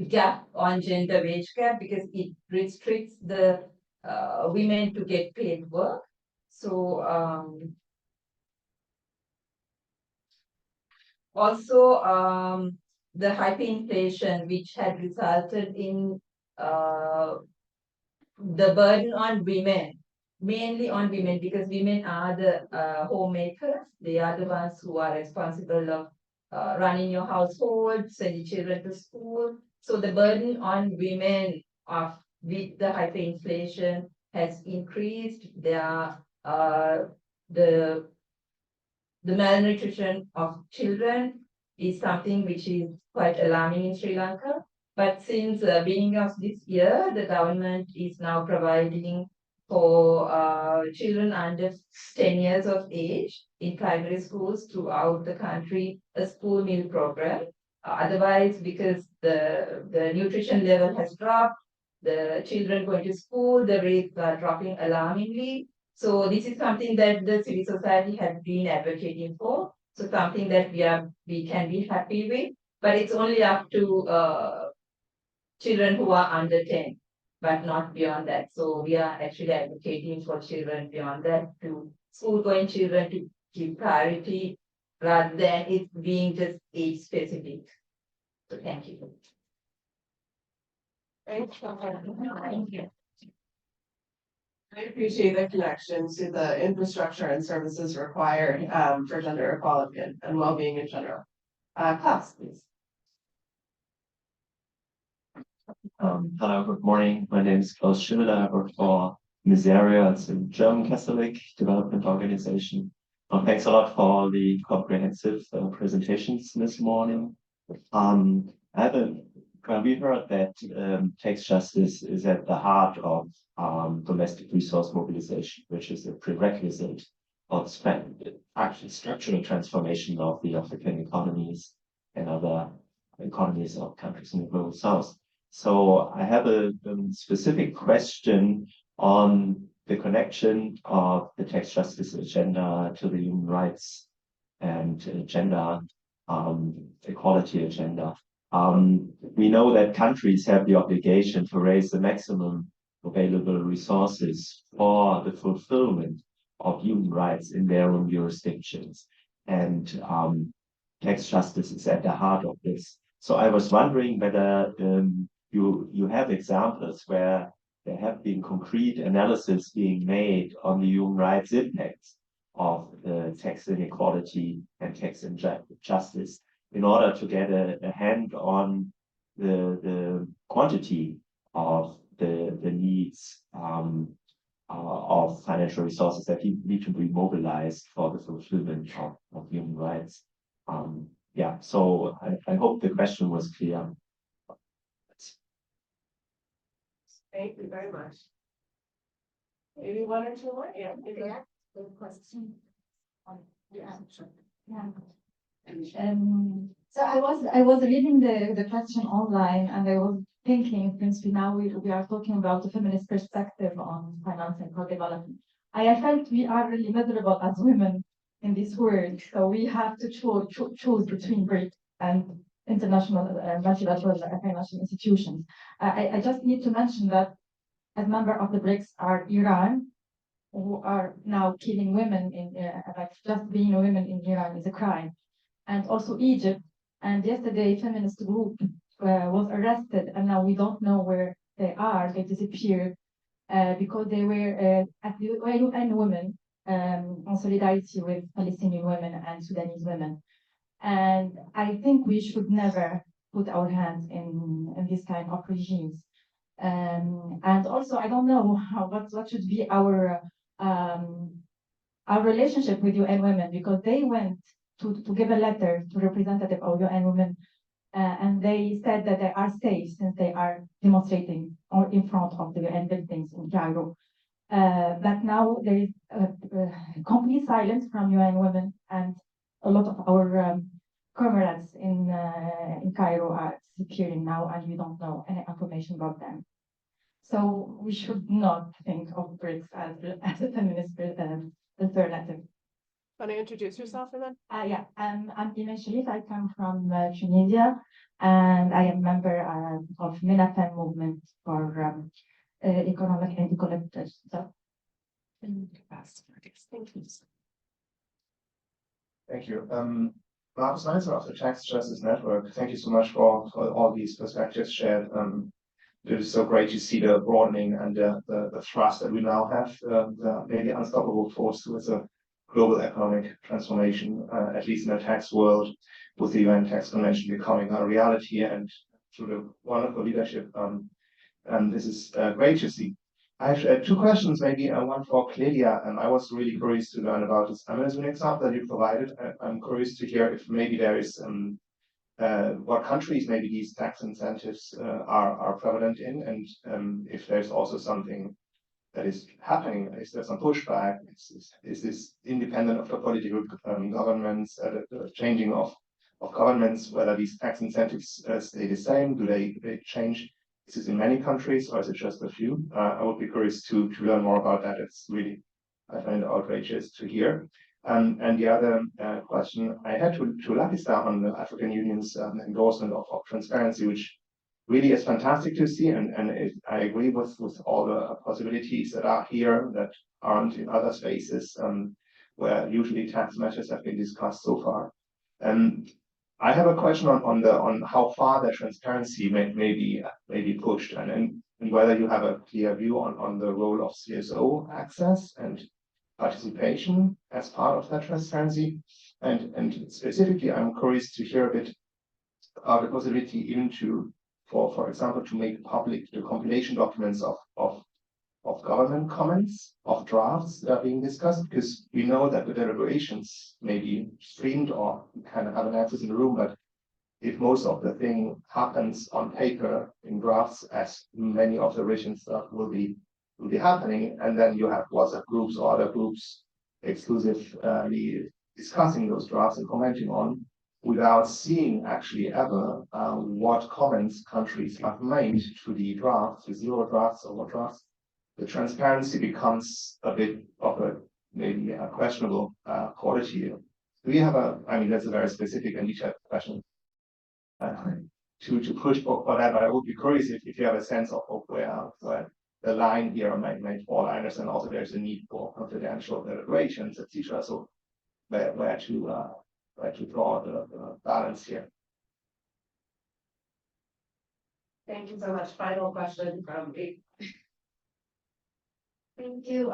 [SPEAKER 4] gap on gender wage gap, because it restricts the women to get paid work. So also the hyperinflation, which had resulted in the burden on women, mainly on women, because women are the homemakers. They are the ones who are responsible of running your household, sending children to school. So the burden on women with the hyperinflation has increased. There are the malnutrition of children is something which is quite alarming in Sri Lanka. But since the beginning of this year, the government is now providing for children under 10 years of age in primary schools throughout the country a school meal program. Otherwise, because the nutrition level has dropped, the children going to school, the rates are dropping alarmingly. So this is something that the civil society has been advocating for. So something that we can be happy with, but it's only up to children who are under 10, but not beyond that. So we are actually advocating for children beyond that, to school-going children to give priority rather than it being just age specific. So thank you.
[SPEAKER 1] Thank you. I appreciate the connection to the infrastructure and services required for gender equality and well-being in general. Klaus, please.
[SPEAKER 6] Hello, good morning. My name is Klaus Schiller. I work for Miseria. It's a German Catholic development organization. Thanks a lot for all the comprehensive presentations this morning. I have a Well, we heard that tax justice is at the heart of domestic resource mobilization, which is a prerequisite of actually structural transformation of the African economies and other economies of countries in the global south. So I have a specific question on the connection of the tax justice agenda to the human rights and gender equality agenda. We know that countries have the obligation to raise the maximum available resources for the fulfillment of human rights in their own jurisdictions. And tax justice is at the heart of this. So I was wondering whether you have examples where there have been concrete analysis being made on the human rights impacts of tax inequality and tax injustice in order to get a hand on the quantity of the needs of financial resources that need to be mobilized for the fulfillment of human rights. Yeah, so I hope the question was clear.
[SPEAKER 1] Thank you very much. Maybe one or two more? Yeah.
[SPEAKER 2] Good question. Yeah. So I was reading the question online, and I was thinking, since now we are talking about the feminist perspective on financing for development. I felt we are really miserable as women in this world, so we have to choose between BRICS and international multilateral financial institutions. I just need to mention that as member of the BRICS are Iran, who are now killing women in like just being a woman in Iran is a crime, and also Egypt. And yesterday, feminist group was arrested, and now we don't know where they are. They disappeared because they were at the UN Women on solidarity with Palestinian women and Sudanese women. And I think we should never put our hands in this kind of regimes. And also, I don't know what should be our relationship with UN Women, because they went to give a letter to representative of UN Women, and they said that they are safe since they are demonstrating or in front of the UN buildings in Cairo. But now there is complete silence from UN Women, and a lot of our comrades in Cairo are disappearing now, and we don't know any information about them. So we should not think of BRICS as a feminist alternative.
[SPEAKER 1] Want to introduce yourself, and then?
[SPEAKER 2] Yeah, I'm Iman Sharif. I come from Tunisia, and I am member of MENAFEM movement for economic and ecological stuff.
[SPEAKER 1] Thank you.
[SPEAKER 7] Thank you. Marcus Meinzer of the Tax Justice Network. Thank you so much for all these perspectives shared. It is so great to see the broadening and the thrust that we now have, the maybe unstoppable force towards a global economic transformation, at least in the tax world, with the UN Tax Convention becoming a reality and through the wonderful leadership. And this is great to see. I have two questions, maybe one for Claudia, and I was really curious to learn about this. I mean, as an example that you provided, I'm curious to hear if maybe there is what countries maybe these tax incentives are prevalent in, and if there's also something that is happening. Is there some pushback? Is this independent of the political governments, the changing of governments, whether these tax incentives stay the same? Do they change? Is this in many countries, or is it just a few? I would be curious to learn more about that. It's really, I find it outrageous to hear. And the other question I had to Luckystar on the African Union's endorsement of transparency, which really is fantastic to see. And I agree with all the possibilities that are here that aren't in other spaces where usually tax matters have been discussed so far. I have a question on how far the transparency may be pushed, and whether you have a clear view on the role of CSO access and participation as part of that transparency. And specifically, I'm curious to hear a bit about the possibility even for example, to make public the compilation documents of government comments, of drafts that are being discussed, because we know that the deliberations may be streamed or kind of have an access in the room, but if most of the thing happens on paper in drafts, as many of the written stuff will be happening, and then you have WhatsApp groups or other groups exclusively discussing those drafts and commenting on, without seeing actually ever what comments countries have made to the drafts, the zero drafts or what drafts, the transparency becomes a bit of a maybe a questionable quality. Do you have I mean, that's a very specific and detailed question to push for that, but I would be curious if you have a sense of where the line here might fall. I understand also there's a need for confidential deliberations, etc. So where to draw the balance here.
[SPEAKER 1] Thank you so much. Final question from me.
[SPEAKER 8] Thank you,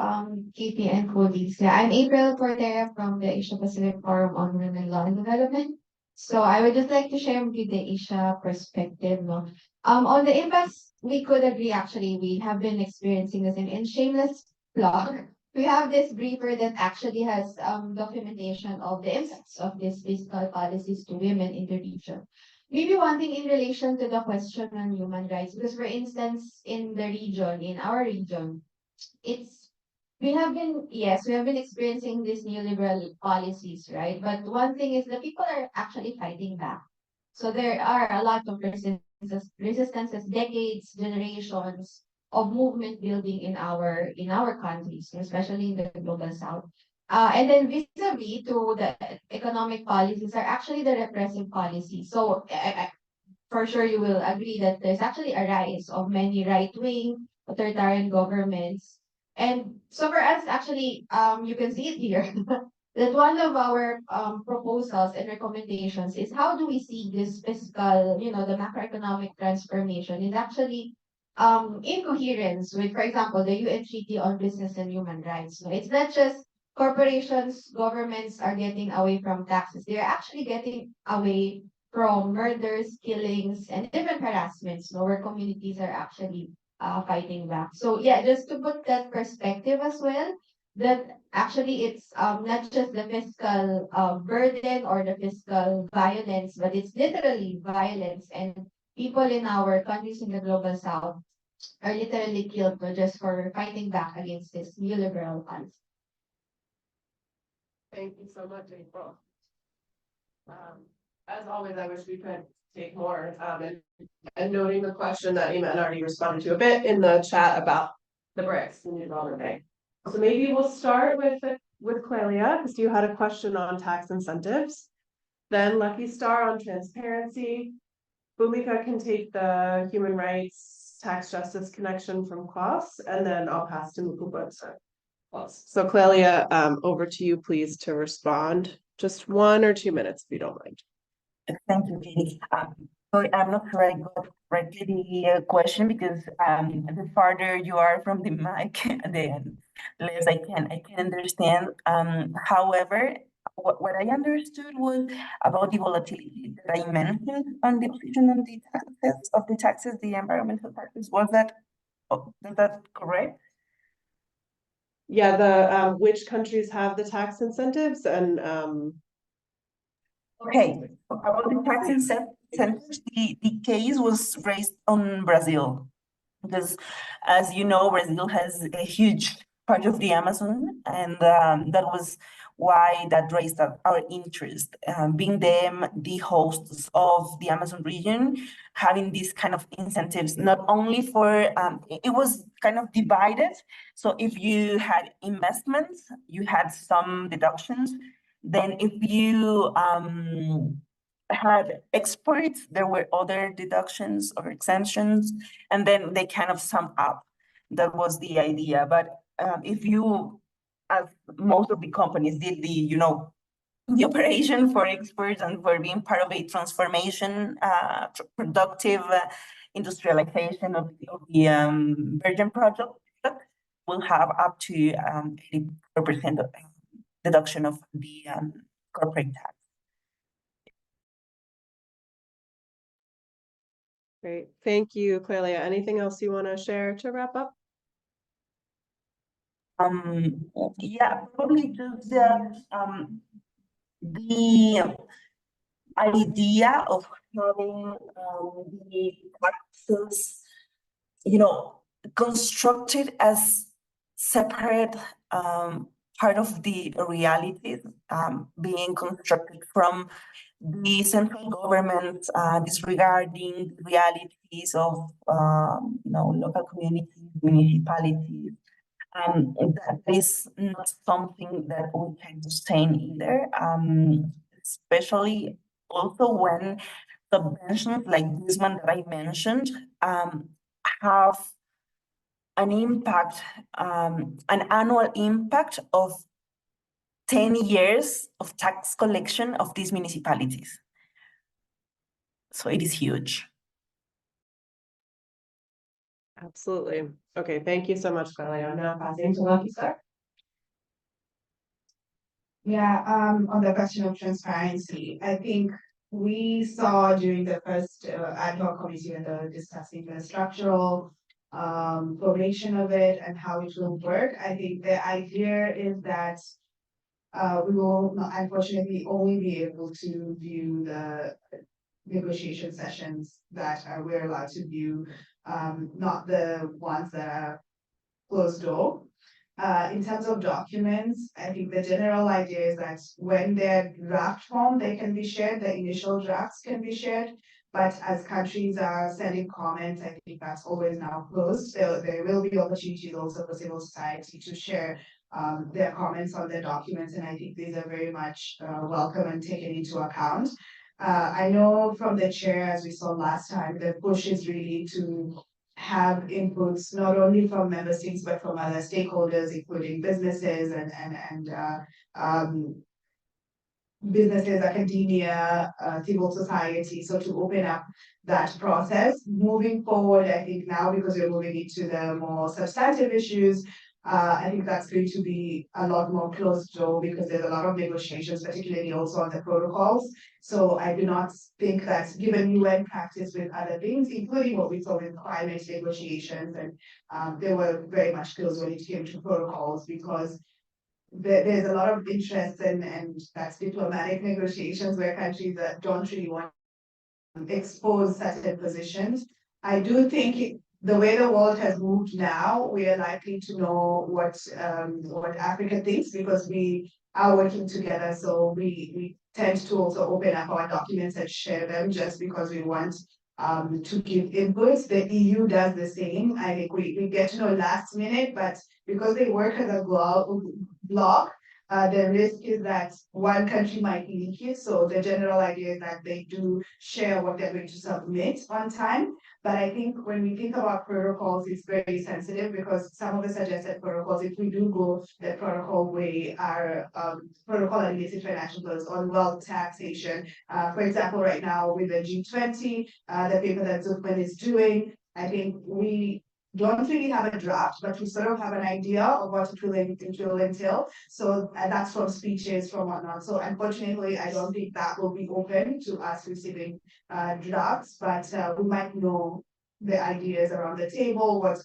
[SPEAKER 8] Katie and colleagues. Yeah, I'm April Portera from the Asia Pacific Forum on Women, Law and Development. So I would just like to share with you the Asia perspective. No? On the impacts, we could agree actually, we have been experiencing this in shameless plug. We have this briefer that actually has documentation of the impacts of these fiscal policies to women in the region. Maybe one thing in relation to the question on human rights, because for instance, in the region, in our region, we have been experiencing these neoliberal policies, right? But one thing is the people are actually fighting back. So there are a lot of resistances, decades, generations of movement building in our countries, especially in the global south. And then vis-a-vis to the economic policies are actually the repressive policies. So for sure you will agree that there's actually a rise of many right-wing authoritarian governments. And so for us, actually, you can see it here, that one of our proposals and recommendations is how do we see this fiscal, the macroeconomic transformation is actually in coherence with, for example, the UN Treaty on Business and Human Rights. So it's not just corporations, governments are getting away from taxes. They're actually getting away from murders, killings, and different harassments, where communities are actually fighting back. So yeah, just to put that perspective as well, that actually it's not just the fiscal burden or the fiscal violence, but it's literally violence, and people in our countries in the global south are literally killed just for fighting back against this neoliberal policy.
[SPEAKER 1] Thank you so much, April. As always, I wish we could take more, and noting the question that Iman already responded to a bit in the chat about the BRICS, the New Development Bank. So maybe we'll start with Clelia, because you had a question on tax incentives. Then Luckystar on transparency. Bhumika can take the human rights, tax justice connection from Klaus, and then I'll pass to Mukupa. So Clelia, over to you, please, to respond. Just 1 or 2 minutes, if you don't mind.
[SPEAKER 3] Thank you, Katie. Sorry, I'm not sure I got correctly the question, because the farther you are from the mic, the less I can understand. However, what I understood was about the volatility that I mentioned on the position on the taxes, the environmental taxes. Was that correct?
[SPEAKER 1] Yeah, the which countries have the tax incentives and
[SPEAKER 3] Okay, about the tax incentives, the case was raised on Brazil, because as you know, Brazil has a huge part of the Amazon, and that was why that raised our interest, being them the hosts of the Amazon region, having these kind of incentives, not only for, it was kind of divided. So if you had investments, you had some deductions. Then if you had exports, there were other deductions or exemptions, and then they kind of sum up. That was the idea. But if you, as most of the companies did the operation for exports and for being part of a transformation, productive industrialization of the Virgin project, will have up to 84% of deduction of the corporate tax.
[SPEAKER 1] Great, thank you, Clelia. Anything else you want to share to wrap up?
[SPEAKER 3] Yeah, probably just the idea of having the taxes, constructed as separate part of the realities being constructed from the central government, disregarding the realities of local communities, municipalities. That is not something that we can sustain either, especially also when subventions like this one that I mentioned have an impact, an annual impact of 10 years of tax collection of these municipalities. So it is huge.
[SPEAKER 1] Absolutely. Okay, thank you so much, Carolina. Now passing to Luckystar.
[SPEAKER 5] Yeah, on the question of transparency, I think we saw during the first ad hoc committee when they were discussing the structural formation of it and how it will work. I think the idea is that we will not, unfortunately, only be able to view the negotiation sessions that we're allowed to view, not the ones that are closed door. In terms of documents, I think the general idea is that when they're draft form, they can be shared, the initial drafts can be shared. But as countries are sending comments, I think that's always now closed. So there will be opportunities also for civil society to share their comments on their documents. And I think these are very much welcome and taken into account. I know from the chair, as we saw last time, the push is really to have inputs not only from member states but from other stakeholders, including businesses and businesses, academia, civil society. So to open up that process moving forward, I think now because we're moving into the more substantive issues, I think that's going to be a lot more closed door because there's a lot of negotiations, particularly also on the protocols. So I do not think that given UN practice with other things, including what we saw with climate negotiations, and they were very much closed when it came to protocols because there's a lot of interest and that's diplomatic negotiations where countries that don't really want to expose certain positions. I do think the way the world has moved now, we are likely to know what Africa thinks because we are working together. So we tend to also open up our documents and share them just because we want to give inputs. The EU does the same. I think we get to know last minute, but because they work as a block, the risk is that one country might leak it. So the general idea is that they do share what they're going to submit on time. But I think when we think about protocols, it's very sensitive because some of the suggested protocols, if we do go the protocol way, are protocol on illicit financial flows on wealth taxation. For example, right now with the G20, the paper that Zuckman is doing, I think we don't really have a draft, but we sort of have an idea of what it will entail. So that's from speeches, from whatnot. So unfortunately, I don't think that will be open to us receiving drafts, but we might know the ideas around the table, what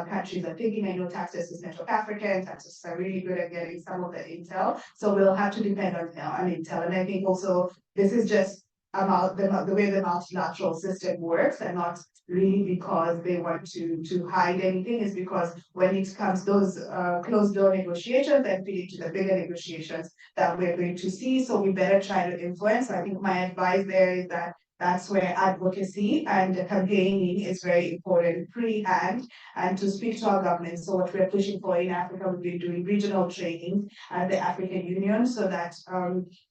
[SPEAKER 5] countries are thinking. I know Taxes is Network Africa, and Taxes are really good at getting some of the intel. So we'll have to depend on intel. And I think also this is just about the way the multilateral system works, and not really because they want to hide anything. Is because when it comes those closed door negotiations and feed into the bigger negotiations that we're going to see. So we better try to influence. I think my advice there is that that's where advocacy and campaigning is very important pre-hand, and to speak to our government. So what we're pushing for in Africa, we've been doing regional training at the African Union so that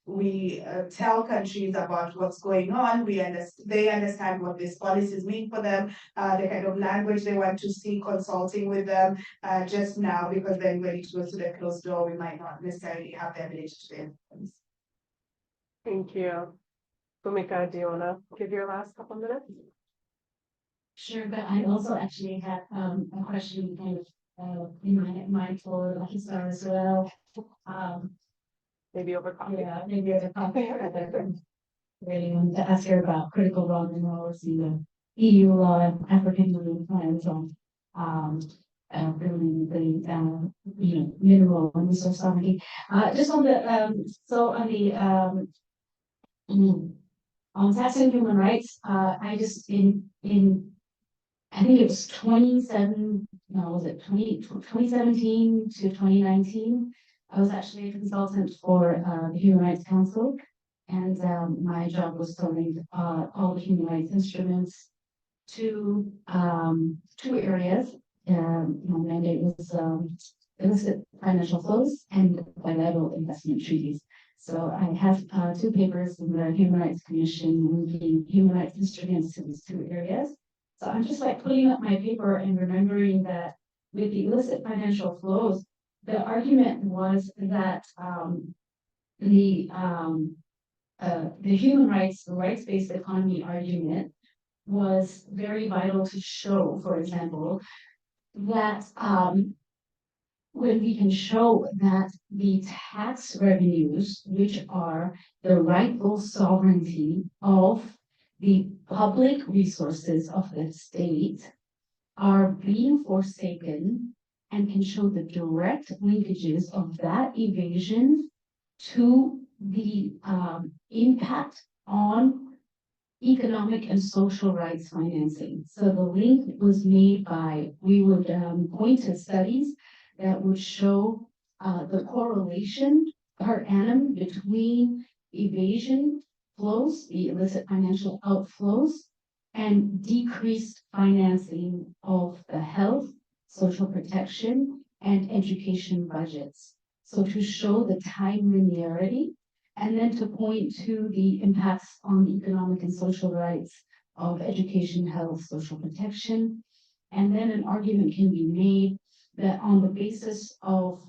[SPEAKER 5] we tell countries about what's going on. They understand what these policies mean for them, the kind of language they want to see, consulting with them just now, because then when it goes to the closed door, we might not necessarily have the ability to influence.
[SPEAKER 1] Thank you. Bhumika, do you want to give your last couple minutes?
[SPEAKER 2] Sure, but I also actually had a question kind of in my mind for Luckystar as well.
[SPEAKER 1] Maybe over coffee.
[SPEAKER 2] Yeah, maybe over coffee. Really wanted to ask her about critical raw minerals in the EU law and African Union plans on building the mineral and resource sovereignty. Just on the On tax and human rights, I just I think it was 2017 to 2019. I was actually a consultant for the Human Rights Council, and my job was to link all the human rights instruments to two areas. My mandate was illicit financial flows and bilateral investment treaties. So I have two papers in the Human Rights Commission linking human rights instruments to these two areas. So I'm just like putting up my paper and remembering that with the illicit financial flows, the argument was that the human rights, the rights-based economy argument was very vital to show, for example, that when we can show that the tax revenues, which are the rightful sovereignty of the public resources of the state, are being forsaken, and can show the direct linkages of that evasion to the impact on economic and social rights financing. So the link was made by, we would point to studies that would show the correlation per annum between evasion flows, the illicit financial outflows, and decreased financing of the health, social protection, and education budgets. So to show the time linearity, and then to point to the impacts on the economic and social rights of education, health, social protection. And then an argument can be made that on the basis of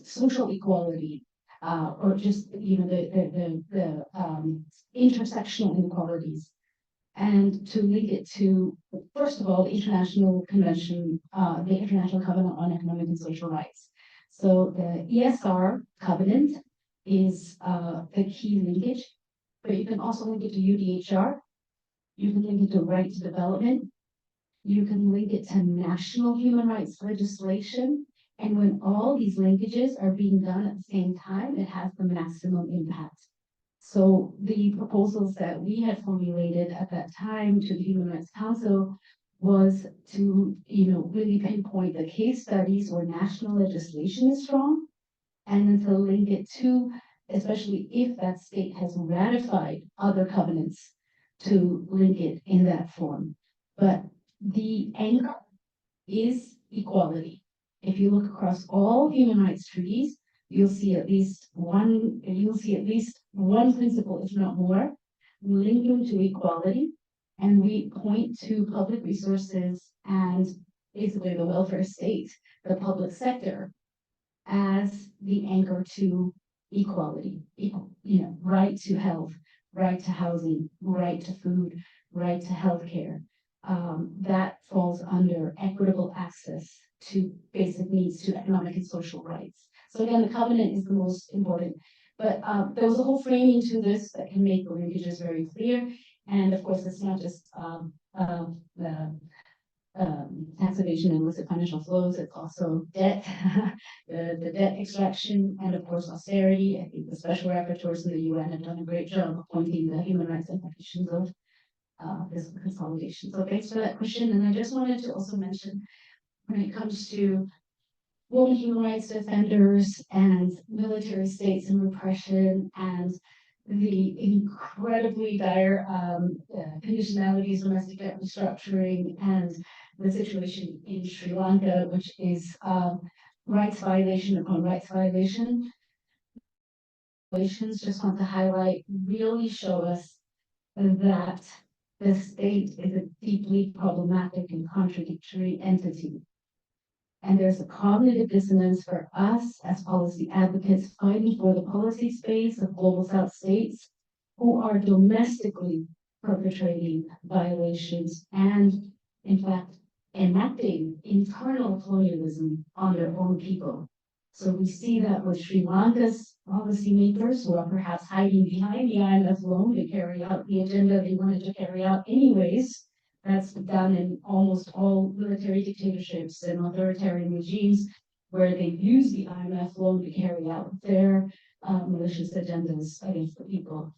[SPEAKER 2] social equality, or just the intersectional inequalities, and to link it to, first of all, the International Convention, the International Covenant on Economic and Social Rights. So the ESR covenant is the key linkage, but you can also link it to UDHR. You can link it to right to development. You can link it to national human rights legislation. And when all these linkages are being done at the same time, it has the maximum impact. So the proposals that we had formulated at that time to the Human Rights Council was to, really pinpoint the case studies where national legislation is strong, and then to link it to, especially if that state has ratified other covenants, to link it in that form. But the anchor is equality. If you look across all human rights treaties, you'll see at least one principle, if not more, linking to equality. And we point to public resources and basically the welfare state, the public sector, as the anchor to equality, right to health, right to housing, right to food, right to healthcare. That falls under equitable access to basic needs, to economic and social rights. So again, the covenant is the most important, but there was a whole framing to this that can make the linkages very clear. And of course, it's not just tax evasion and illicit financial flows, it's also debt, the debt extraction, and of course austerity. I think the special rapporteurs in the UN have done a great job of pointing the human rights implications of this consolidation. So thanks for that question. And I just wanted to also mention, when it comes to women human rights defenders and military states and repression and the incredibly dire conditionalities, domestic debt restructuring, and the situation in Sri Lanka, which is rights violation upon rights violation. Just want to highlight, really show us that the state is a deeply problematic and contradictory entity. And there's a cognitive dissonance for us as policy advocates fighting for the policy space of global South states who are domestically perpetrating violations and, in fact, enacting internal colonialism on their own people. So we see that with Sri Lanka's policymakers who are perhaps hiding behind the IMF loan to carry out the agenda they wanted to carry out anyways. That's done in almost all military dictatorships and authoritarian regimes where they use the IMF loan to carry out their malicious agendas against the people.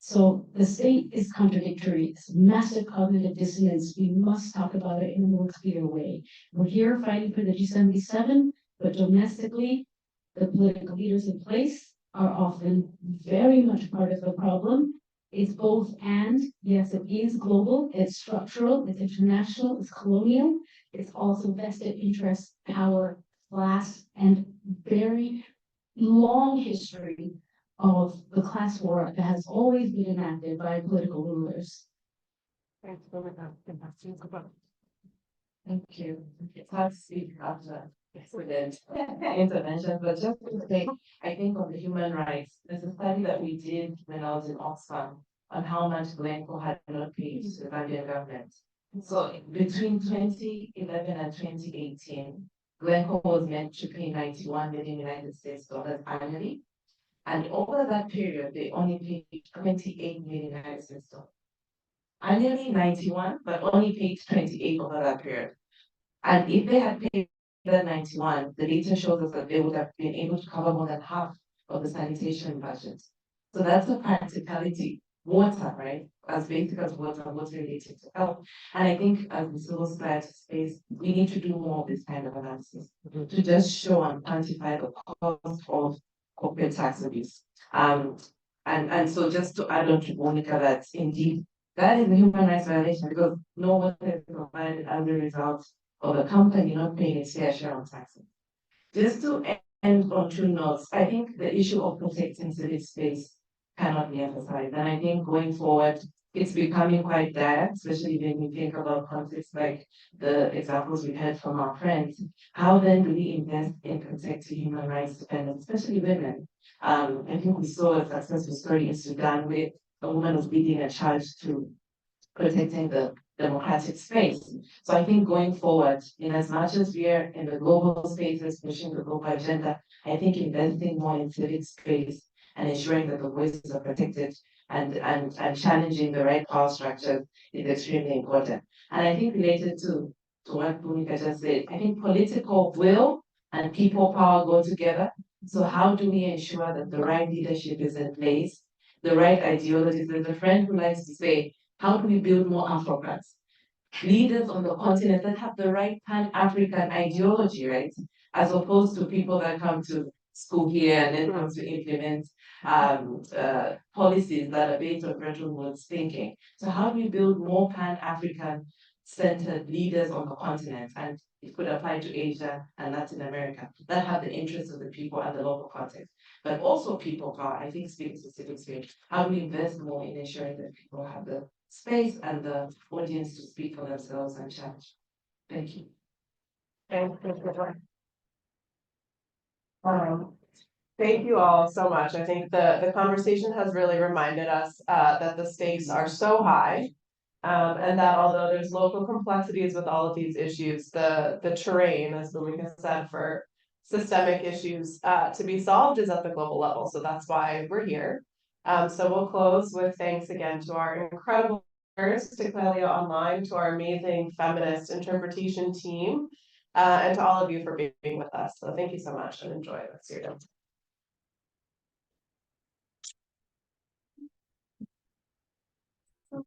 [SPEAKER 2] So the state is contradictory. It's massive cognitive dissonance. We must talk about it in a more clear way. We're here fighting for the G77, but domestically, the political leaders in place are often very much part of the problem. It's both and, yes, it is global, it's structural, it's international, it's colonial, it's also vested interest, power, class, and very long history of the class war that has always been enacted by political rulers.
[SPEAKER 4] Thanks, Bhumika. Thank you. It's hard to speak after excellent intervention, but just to say, I think on the human rights, there's a study that we did when I was in Oxfam on how much Glencore had not paid to the Zambian government. So between 2011 and 2018, Glencore was meant to pay 91 million United States dollars annually. And over that period, they only paid 28 million United States dollars. Annually 91, but only paid 28 over that period. And if they had paid that 91, the data shows us that they would have been able to cover more than half of the sanitation budget. So that's the practicality. Water, right? As basic as water, what's related to health. And I think as the civil society space, we need to do more of this kind of analysis to just show and quantify the cost of corporate tax abuse. And so just to add on to Bhumika, that indeed that is a human rights violation because no one is provided as a result of a company not paying its fair share on taxes. Just to end on two notes, I think the issue of protecting civic space cannot be emphasized. And I think going forward, it's becoming quite dire, especially when we think about conflicts like the examples we had from our friends. How then do we invest in protecting human rights defenders, especially women? I think we saw a successful story in Sudan where a woman was leading a charge to protecting the democratic space. So I think going forward, in as much as we are in the global spaces, pushing the global agenda, I think investing more in civic space and ensuring that the voices are protected and challenging the right power structures is extremely important. And I think related to what Bhumika just said, I think political will and people power go together. So how do we ensure that the right leadership is in place, the right ideologies? There's a friend who likes to say, how do we build more Afrocrats? Leaders on the continent that have the right Pan-African ideology, right? As opposed to people that come to school here and then come to implement policies that are based on Bretton Woods thinking. So how do we build more Pan-African centered leaders on the continent? And it could apply to Asia and Latin America that have the interests of the people and the local context. But also people power, I think speaking to civic space, how do we invest more in ensuring that people have the space and the audience to speak for themselves and challenge. Thank you.
[SPEAKER 1] Thank you all so much. I think the conversation has really reminded us that the stakes are so high. And that although there's local complexities with all of these issues, the terrain, as Bhumika said, for systemic issues to be solved is at the global level. So that's why we're here. So we'll close with thanks again to our incredible speakers, to Clelia Online, to our amazing feminist interpretation team, and to all of you for being with us. So thank you so much and enjoy the rest of your day.